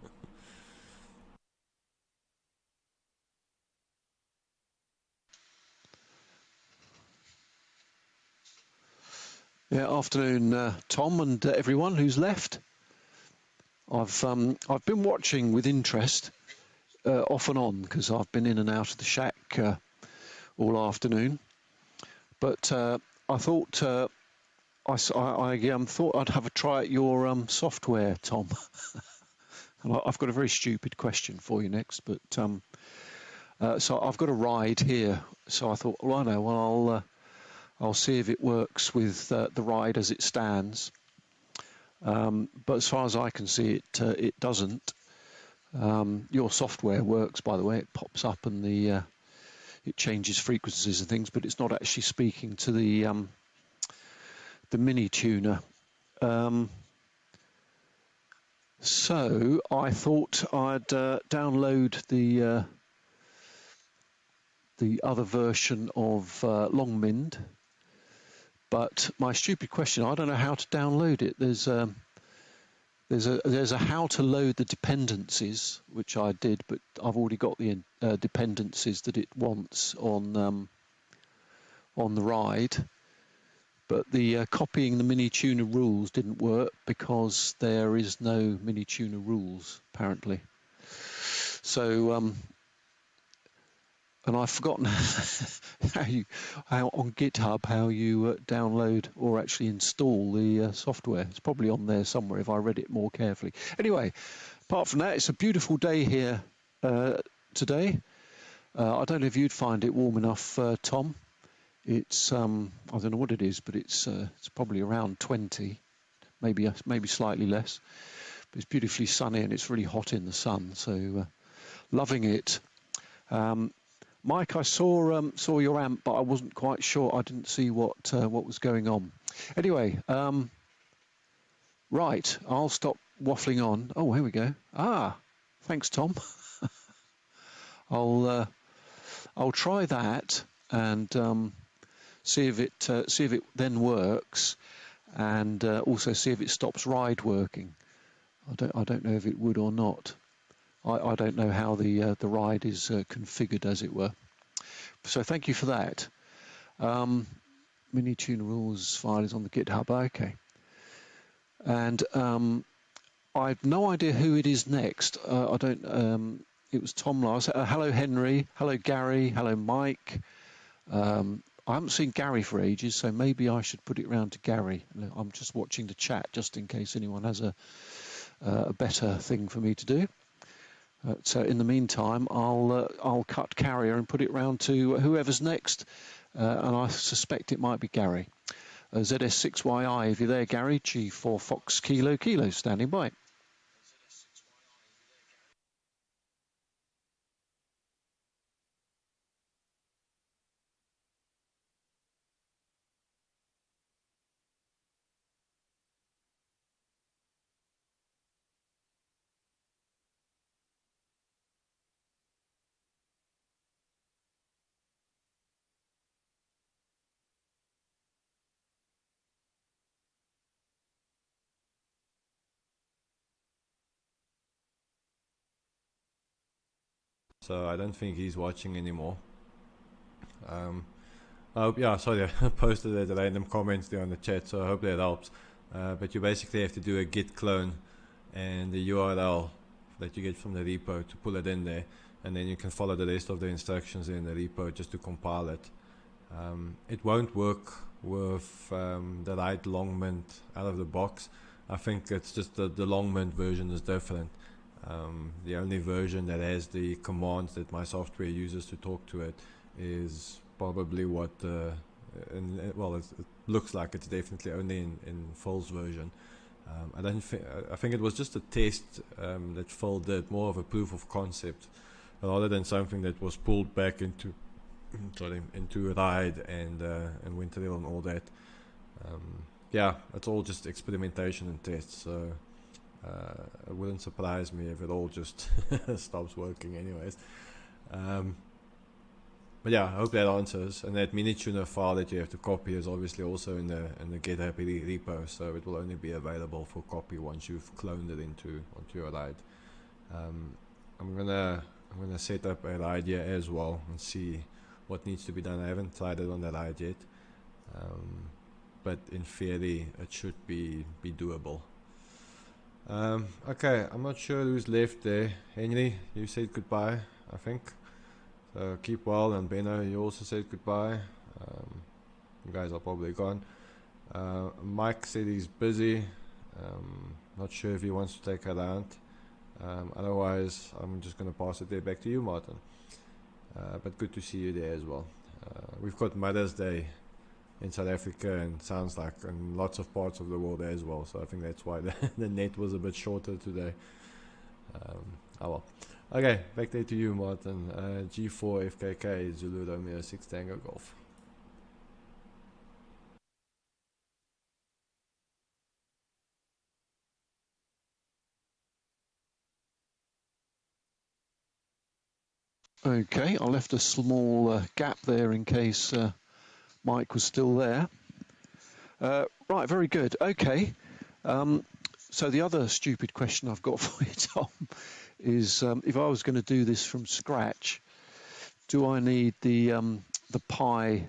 Yeah, afternoon, Tom, and everyone who's left. I've been watching with interest, off and on, because I've been in and out of the shack all afternoon. But I thought I thought I'd have a try at your software, Tom. And I've got a very stupid question for you next, but so I've got a ride here. So I thought, well, I know, well, I'll see if it works with the ride as it stands. But as far as I can see, it doesn't. Your software works, by the way. It pops up and it changes frequencies and things, but it's not actually speaking to the mini tuner. So I thought I'd download the other version of Longmind. But my stupid question, I don't know how to download it. There's a how to load the dependencies, which I did, but I've already got the dependencies that it wants on the ride. But the copying the mini tuner rules didn't work because there is no mini tuner rules apparently. So and I've forgotten how on GitHub how you download or actually install the software. It's probably on there somewhere if I read it more carefully. Anyway, apart from that, it's a beautiful day here today. I don't know if you'd find it warm enough, Tom. It's I don't know what it is, but it's probably around 20, maybe slightly less. But it's beautifully sunny and it's really hot in the sun, so loving it. Mike, I saw your amp, but I wasn't quite sure. I didn't see what was going on. Anyway, right, I'll stop waffling on. Oh, here we go. Ah, thanks, Tom. I'll try that and see if it then works, and also see if it stops ride working. I don't know if it would or not. I don't know how the ride is configured, as it were. So thank you for that. Mini tune rules file is on the GitHub. Okay. And I have no idea who it is next. I don't. It was Tom last. Hello, Henry. Hello, Gary. Hello, Mike. I haven't seen Gary for ages, so maybe I should put it round to Gary. I'm just watching the chat just in case anyone has a better thing for me to do. So in the meantime, I'll cut carrier and put it round to whoever's next, and I suspect it might be Gary. ZS6YI, if you're there, Gary. G4 Fox Kilo Kilo, standing by. So I don't think he's watching anymore. I hope, yeah, sorry, I posted the random comments there on the chat, so I hope that helps. But you basically have to do a git clone and the URL that you get from the repo to pull it in there, and then you can follow the rest of the instructions in the repo just to compile it. It won't work with the right longmint out of the box. I think it's just the longmint version is different. The only version that has the commands that my software uses to talk to it is probably what well, it looks like it's definitely only in Phil's version. I think it was just a test that Phil did, more of a proof of concept rather than something that was pulled back into into ride and Winterhill and all that. Yeah, it's all just experimentation and tests, so it wouldn't surprise me if it all just stops working anyways. But yeah, I hope that answers. And that mini tuner file that you have to copy is obviously also in the GitHub repo, so it will only be available for copy once you've cloned it onto your ride. I'm gonna set up a ride here as well and see what needs to be done. I haven't tried it on the ride yet, but in theory it should be doable. Okay, I'm not sure who's left there. Henry, you said goodbye, I think. So keep well, and Benno, you also said goodbye. You guys are probably gone. Mike said he's busy. Not sure if he wants to take a round. Otherwise, I'm just going to pass it there back to you, Martin. But good to see you there as well. We've got Mother's Day in South Africa, and sounds like in lots of parts of the world as well. So I think that's why the net was a bit shorter today. Oh well. Okay, back there to you, Martin. G4FKK Zulu Romeo 6 Tango Golf. Okay, I left a small gap there in case Mike was still there. Right, very good. Okay, so the other stupid question I've got for you, Tom, is if I was going to do this from scratch, do I need the Pi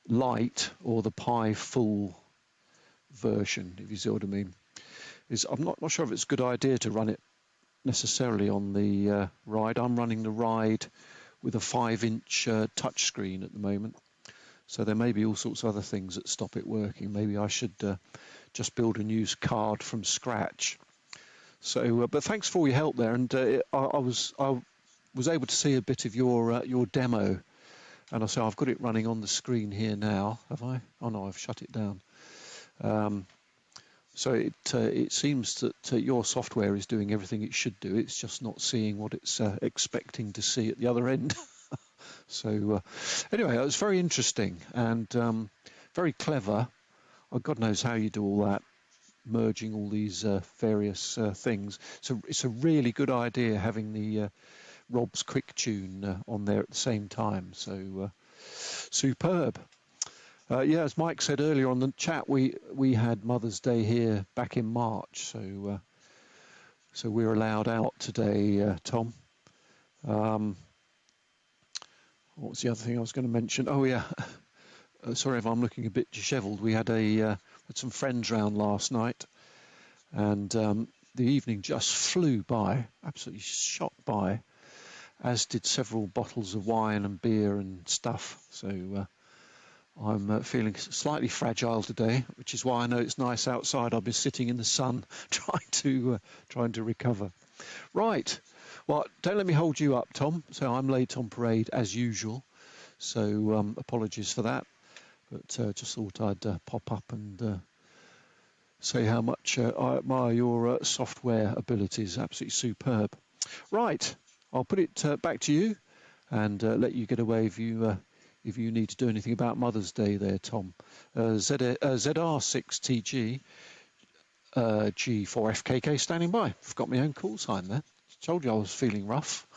Lite or the Pi Full version, if you see what I mean? I'm not sure if it's a good idea to run it necessarily on the ride. I'm running the ride with a 5-inch touch screen at the moment. So there may be all sorts of other things that stop it working. Maybe I should just build a new card from scratch. So, but thanks for all your help there. And I was able to see a bit of your demo. And I say I've got it running on the screen here now. Have I? Oh no, I've shut it down. So it seems that your software is doing everything it should do. It's just not seeing what it's expecting to see at the other end. So anyway, it was very interesting and very clever. Oh, God knows how you do all that, merging all these various things. So it's a really good idea having the Rob's Quick Tune on there at the same time. So superb. Yeah, as Mike said earlier on the chat, we had Mother's Day here back in March, so so we're allowed out today, Tom. What was the other thing I was going to mention? Oh yeah, sorry if I'm looking a bit dishevelled. We had had some friends round last night, and the evening just flew by, absolutely shot by, as did several bottles of wine and beer and stuff. So. I'm feeling slightly fragile today, which is why I know it's nice outside. I've been sitting in the sun trying to recover. Right. Well, don't let me hold you up, Tom. So I'm late on parade as usual. So apologies for that. But just thought I'd pop up and say how much I admire your software abilities. Absolutely superb. Right. I'll put it back to you and let you get away if you need to do anything about Mother's Day there, Tom. ZR6TG G4FKK standing by. I've got my own call sign there. Told you I was feeling rough.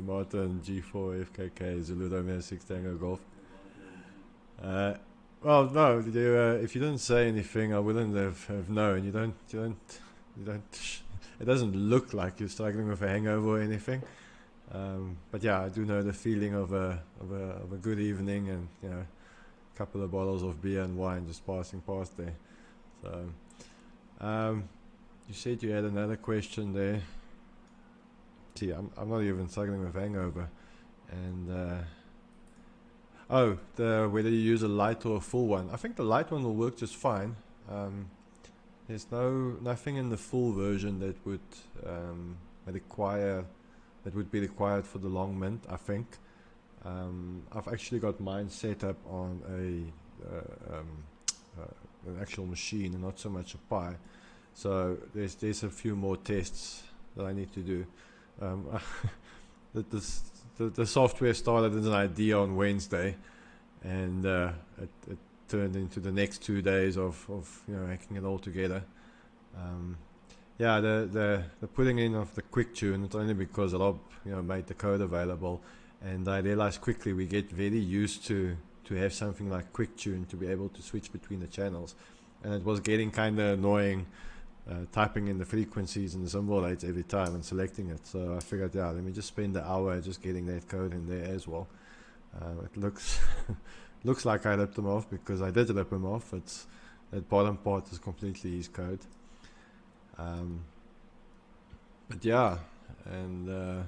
Martin, G4FKK Zulu Romeo 6 Tango Golf. Well, no. If you didn't say anything, I wouldn't have known. You don't. It doesn't look like you're struggling with a hangover or anything. But yeah, I do know the feeling of a good evening and a couple of bottles of beer and wine just passing past there. So, you said you had another question there. See, I'm not even struggling with hangover, and. Whether you use a light or a full one. I think the light one will work just fine. There's nothing in the full version that would be required for the long mint, I think. I've actually got mine set up on an actual machine and not so much a Pi. So there's a few more tests that I need to do. The software started as an idea on Wednesday, and it turned into the next 2 days of hacking it all together. The putting in of the quick tune, it's only because Rob made the code available, and I realized quickly we get very used to have something like quick tune to be able to switch between the channels, and it was getting kind of annoying. Typing in the frequencies and the symbol rates every time and selecting it. So I figured, let me just spend the hour just getting that code in there as well. It looks like I ripped them off, because I did rip them off. That bottom part is completely his code. But yeah, and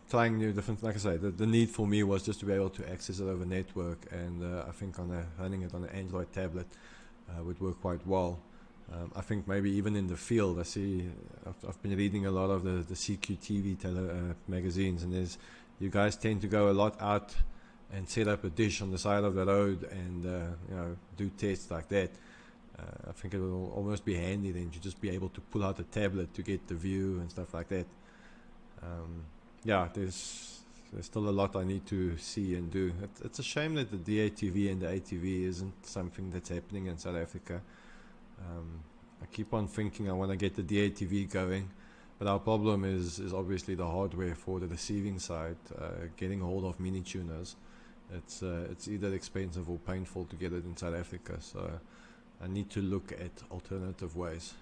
trying new different. Like I say, the need for me was just to be able to access it over network, and I think running it on an Android tablet would work quite well. I think maybe even in the field, I've been reading a lot of the CQTV magazines, and you guys tend to go a lot out and set up a dish on the side of the road and do tests like that. I think it will almost be handy then to just be able to pull out a tablet to get the view and stuff like that. There's still a lot I need to see and do. It's a shame that the DATV and the ATV isn't something that's happening in South Africa. I keep on thinking I want to get the DATV going, but our problem is obviously the hardware for the receiving side. Getting a hold of mini tuners, it's either expensive or painful to get it in South Africa. So I need to look at alternative ways.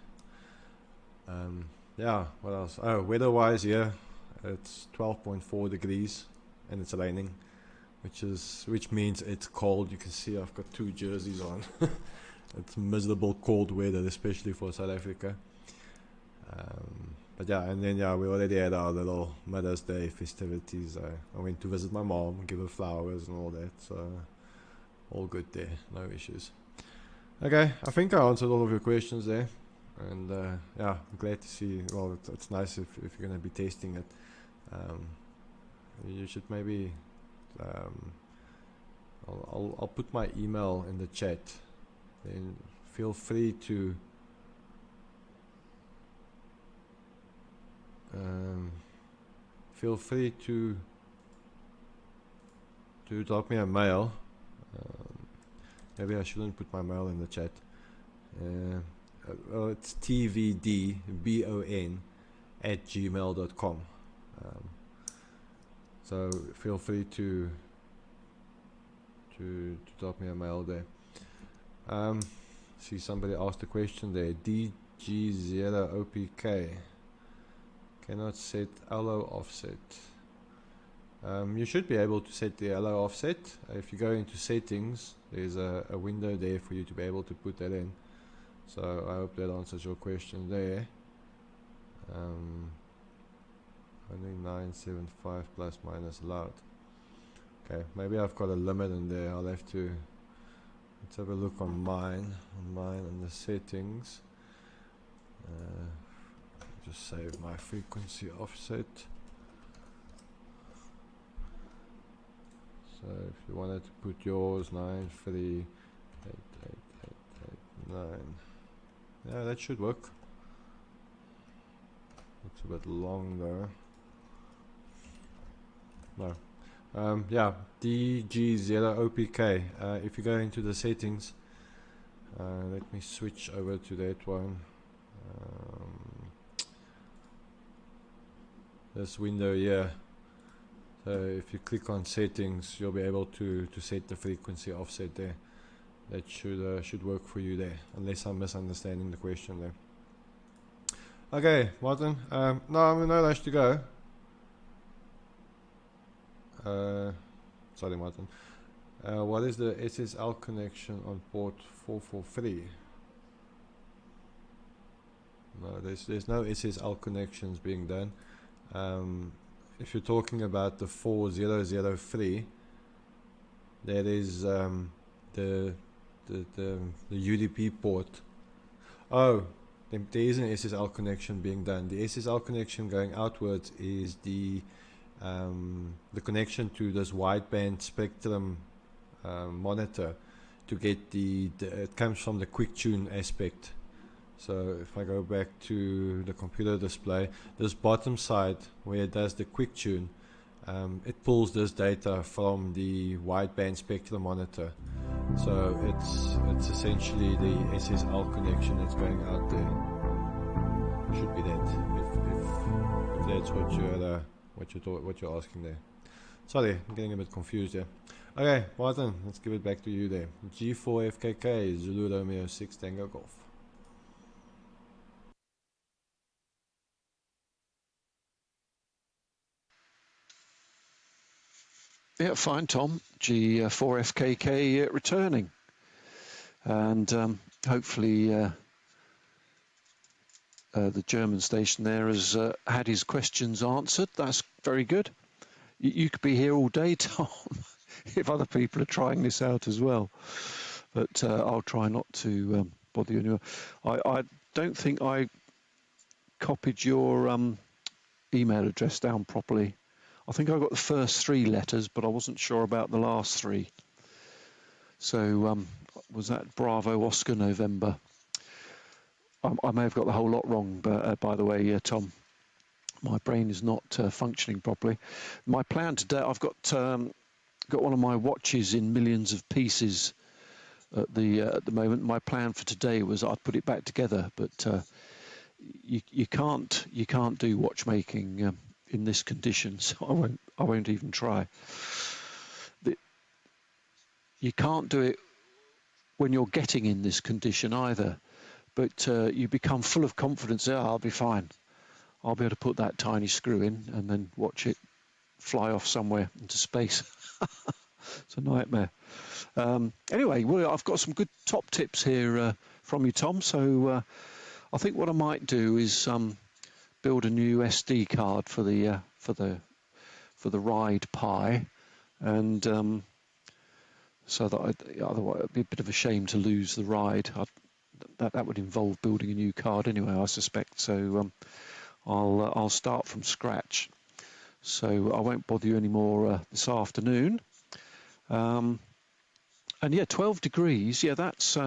What else? Weather-wise, it's 12.4 degrees and it's raining. which means it's cold. You can see I've got 2 jerseys on. It's miserable cold weather, especially for South Africa. But yeah, and then yeah, we already had our little Mother's Day festivities. I went to visit my mom, give her flowers and all that, so all good there, no issues. Okay, I think I answered all of your questions there, and yeah, I'm glad to see. Well, it's nice if you're going to be testing it. You should maybe I'll put my email in the chat, then feel free to drop me a mail. Maybe I shouldn't put my mail in the chat. Well, it's tvdbon@gmail.com. So feel free to drop me a mail there. See, somebody asked a question there. DG0OPK cannot set LO offset. You should be able to set the LO offset. If you go into settings, there's a window there for you to be able to put that in. So I hope that answers your question there. Only 975 plus minus allowed. Okay, maybe I've got a limit in there. I'll have to, let's have a look on mine in the settings. Just save my frequency offset. So if you wanted to put yours 9388889, yeah, that should work. Looks a bit long though. No. Yeah, DG0OPK. If you go into the settings, let me switch over to that one. This window here. So if you click on settings, you'll be able to set the frequency offset there. That should work for you there, unless I'm misunderstanding the question there. Okay, Martin. No, I'm in no rush to go. Sorry, Martin. What is the SSL connection on port 443? No, there's no SSL connections being done. If you're talking about the 4003, that is the UDP port. Oh, there is an SSL connection being done. The SSL connection going outwards is the connection to this wideband spectrum monitor to get it comes from the quick tune aspect. So if I go back to the computer display, this bottom side where it does the quick tune, it pulls this data from the wideband spectrum monitor. So it's essentially the SSL connection that's going out there. Should be that if that's what you're asking there. Sorry, I'm getting a bit confused there. Okay, Martin, let's give it back to you there. G4FKK Zulu Romeo 6 Tango Golf. Yeah, fine, Tom. G4FKK returning. And hopefully the German station there has had his questions answered. That's very good. You could be here all day, Tom, if other people are trying this out as well. But I'll try not to bother you anymore. I don't think I copied your email address down properly. I think I got the first 3 letters, but I wasn't sure about the last 3. So was that Bravo Oscar November? I may have got the whole lot wrong, but by the way, Tom, my brain is not functioning properly. My plan today, I've got one of my watches in millions of pieces at the moment. My plan for today was I'd put it back together, but you can't do watchmaking in this condition, so I won't even try. You can't do it when you're getting in this condition either, but you become full of confidence. Oh, I'll be fine. I'll be able to put that tiny screw in and then watch it fly off somewhere into space. It's a nightmare. Anyway, well, I've got some good top tips here from you, Tom. So I think what I might do is build a new SD card for the ride Pi, and so that otherwise it'd be a bit of a shame to lose the ride. That would involve building a new card anyway, I suspect. So I'll start from scratch. So I won't bother you anymore this afternoon. And yeah, 12 degrees. Yeah, that's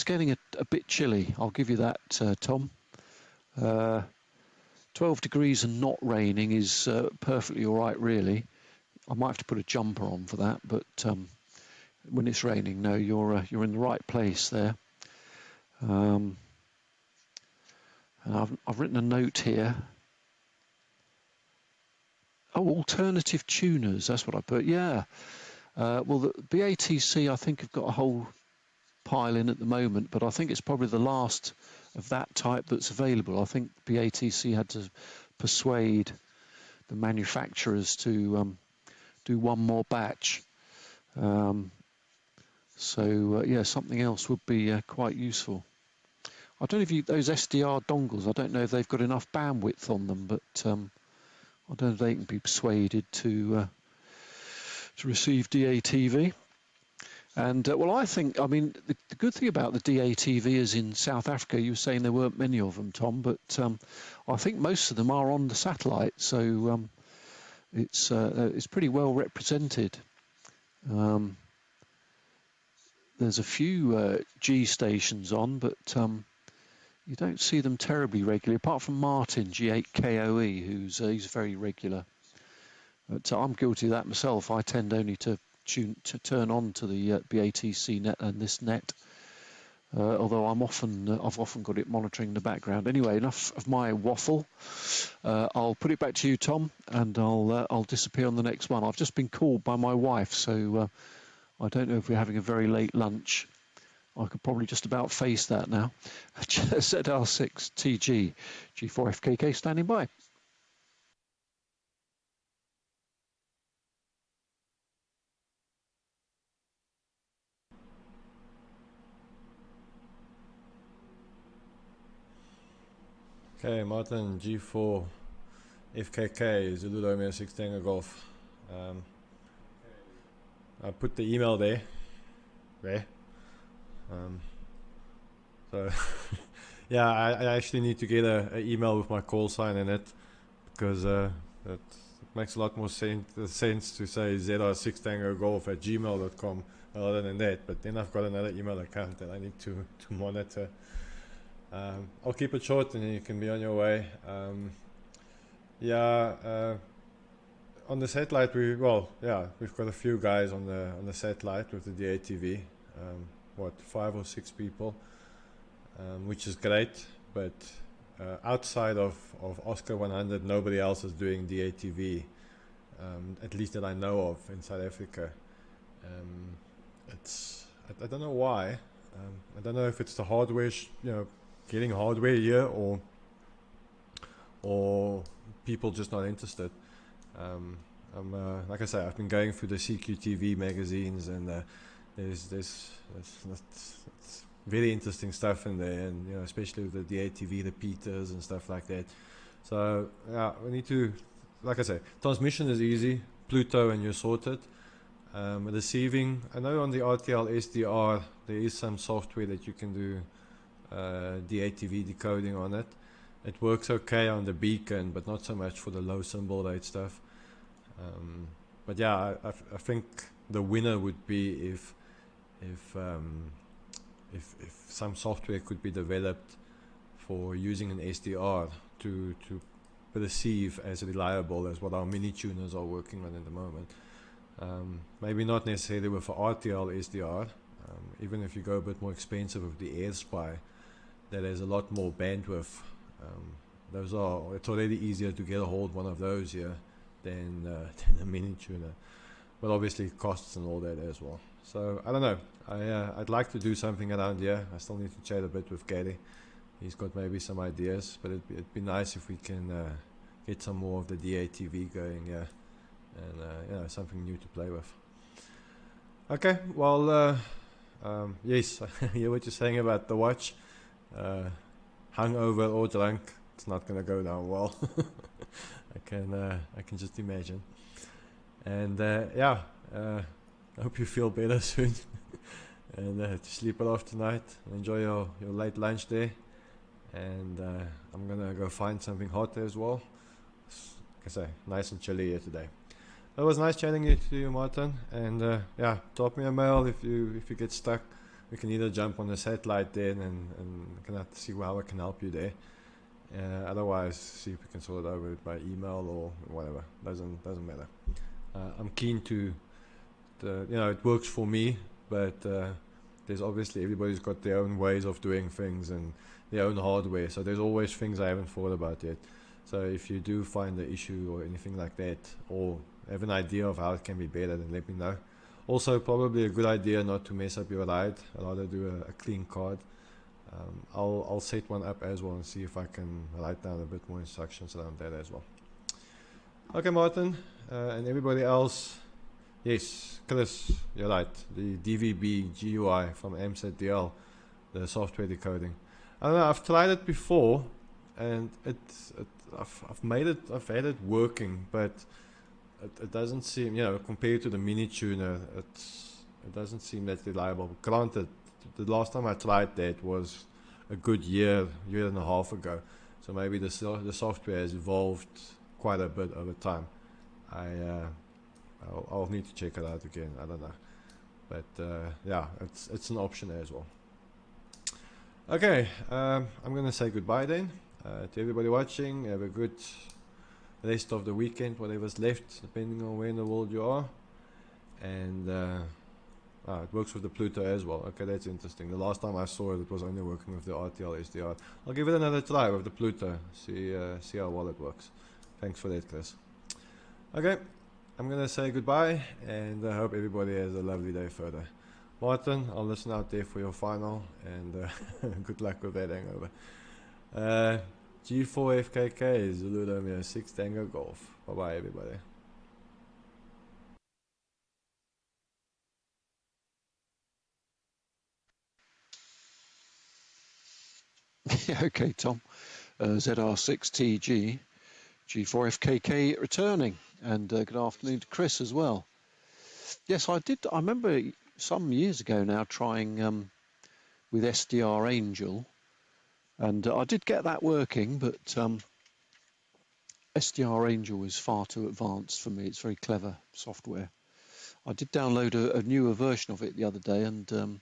getting a bit chilly. I'll give you that, Tom. 12 degrees and not raining is perfectly all right, really. I might have to put a jumper on for that, but when it's raining, no, you're in the right place there. And I've written a note here. Oh, alternative tuners, that's what I put. Yeah. Well, the BATC, I think, have got a whole pile in at the moment, but I think it's probably the last of that type that's available. I think BATC had to persuade the manufacturers to do one more batch. So yeah, something else would be quite useful. I don't know if those SDR dongles, I don't know if they've got enough bandwidth on them, but I don't know if they can be persuaded to receive DATV. And well, I mean, the good thing about the DATV is in South Africa, you were saying there weren't many of them, Tom, but I think most of them are on the satellite, so it's pretty well represented. There's a few G stations on, but you don't see them terribly regularly, apart from Martin, G8KOE, he's very regular. But I'm guilty of that myself. I tend only to turn on to the BATC net and this net, although I've often got it monitoring in the background. Anyway, enough of my waffle. I'll put it back to you, Tom, and I'll disappear on the next one. I've just been called by my wife, so I don't know if we're having a very late lunch. I could probably just about face that now. ZR6TG G4FKK standing by. Okay, Martin, G4FKK Zulu Romeo 6 Tango Golf. I put the email there. So yeah, I actually need to get an email with my call sign in it, because it makes a lot more sense to say ZR6 Tango Golf at gmail.com rather than that. But then I've got another email account that I need to monitor. I'll keep it short and then you can be on your way. On the satellite, we've got a few guys on the satellite with the DATV. 5 or 6 people, which is great. But outside of Oscar 100, nobody else is doing DATV, at least that I know of in South Africa. I don't know why. I don't know if it's the hardware, getting hardware here, or people just not interested. Like I say, I've been going through the CQTV magazines, and there's very interesting stuff in there, and especially with the DATV repeaters and stuff like that. So yeah, we need to, like I say, transmission is easy, Pluto, and you're sorted. Receiving, I know on the RTL SDR there is some software that you can do DATV decoding on it. It works okay on the beacon, but not so much for the low symbol rate stuff. But yeah, I think the winner would be if some software could be developed for using an SDR to perceive as reliable as what our mini tuners are working on at the moment. Maybe not necessarily with the RTL SDR. Even if you go a bit more expensive with the AirSpy, that has a lot more bandwidth. It's already easier to get a hold of one of those here than a mini tuner, but obviously costs and all that as well. So I don't know. I'd like to do something around here. I still need to chat a bit with Gary. He's got maybe some ideas, but it'd be nice if we can get some more of the DATV going here, and something new to play with. Okay, well, yes, I hear what you're saying about the watch. Hungover or drunk, it's not going to go down well. I can just imagine. And yeah, I hope you feel better soon. And to sleep it off tonight. Enjoy your late lunch there. And I'm going to go find something hot as well. Like I say, nice and chilly here today. It was nice chatting to you, Martin. And yeah, drop me a mail if you get stuck. We can either jump on the satellite then and kind of see how I can help you there. Otherwise, see if we can sort it over by email or whatever. Doesn't matter. I'm keen to, it works for me, but there's obviously everybody's got their own ways of doing things and their own hardware. So there's always things I haven't thought about yet. So if you do find the issue or anything like that, or have an idea of how it can be better, then let me know. Also, probably a good idea not to mess up your ride. I'd rather do a clean card. I'll set one up as well and see if I can write down a bit more instructions around that as well. Okay, Martin, and everybody else. Yes, Chris, you're right. The DVB GUI from MZDL, the software decoding. I don't know. I've tried it before, and I've had it working, but it doesn't seem, compared to the mini tuner, it doesn't seem that reliable. Granted, the last time I tried that was a good year and a half ago, so maybe the software has evolved quite a bit over time. I'll need to check it out again. I don't know, but yeah, it's an option as well. Okay, I'm gonna say goodbye then to everybody watching. Have a good rest of the weekend, whatever's left, depending on where in the world you are. And it works with the Pluto as well. Okay, that's interesting. The last time I saw it, it was only working with the RTL SDR. I'll give it another try with the Pluto, see how well it works. Thanks for that, Chris. Okay, I'm gonna say goodbye, and I hope everybody has a lovely day further. Martin, I'll listen out there for your final, and good luck with that hangover. G4FKK Zulu Romeo 6 Tango Golf. Bye bye, everybody. Okay, Tom. ZR6TG G4FKK returning, and good afternoon to Chris as well. Yes, I remember some years ago now trying with SDR Angel, and I did get that working, but SDR Angel is far too advanced for me. It's very clever software. I did download a newer version of it the other day, and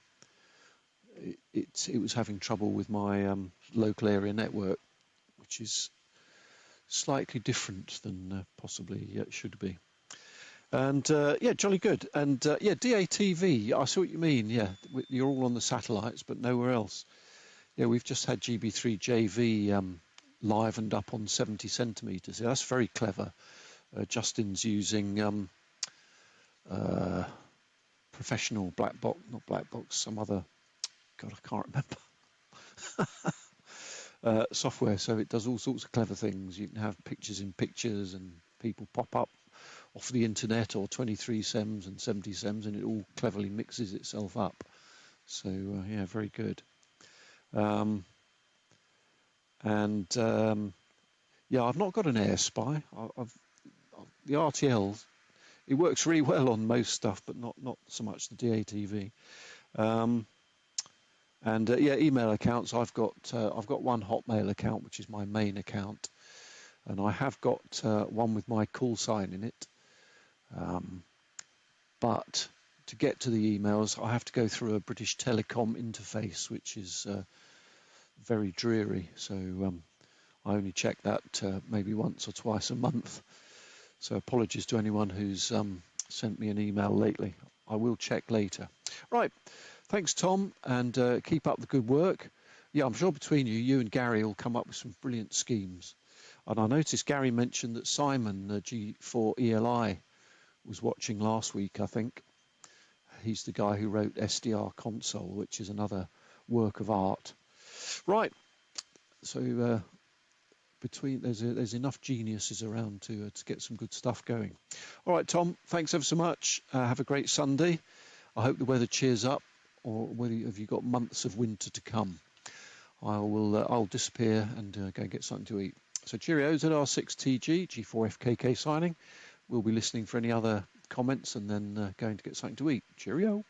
it was having trouble with my local area network, which is slightly different than possibly it should be. And yeah, jolly good. And yeah, DATV, I see what you mean. Yeah, you're all on the satellites, but nowhere else. Yeah, we've just had GB3JV livened up on 70 centimeters. Yeah, that's very clever. Justin's using professional black box, not black box, some other, God, I can't remember. Software, so it does all sorts of clever things. You can have pictures in pictures, and people pop up off the internet, or 23 SEMs and 70 SEMs, and it all cleverly mixes itself up. So yeah, very good. Yeah, I've not got an AirSpy. The RTL, it works really well on most stuff, but not so much the DATV. Yeah, email accounts. I've got one Hotmail account, which is my main account, and I have got one with my call sign in it. But to get to the emails, I have to go through a British Telecom interface, which is very dreary. So I only check that maybe once or twice a month. So apologies to anyone who's sent me an email lately. I will check later. Right. Thanks, Tom, and keep up the good work. Yeah, I'm sure between you and Gary will come up with some brilliant schemes. And I noticed Gary mentioned that Simon, G4ELI, was watching last week, I think. He's the guy who wrote SDR Console, which is another work of art. Right, so there's enough geniuses around to get some good stuff going. All right, Tom, thanks ever so much. Have a great Sunday. I hope the weather cheers up, or whether have you got months of winter to come. I'll disappear and go and get something to eat. So cheerio, ZR6TG, G4FKK signing. We'll be listening for any other comments and then going to get something to eat. Cheerio.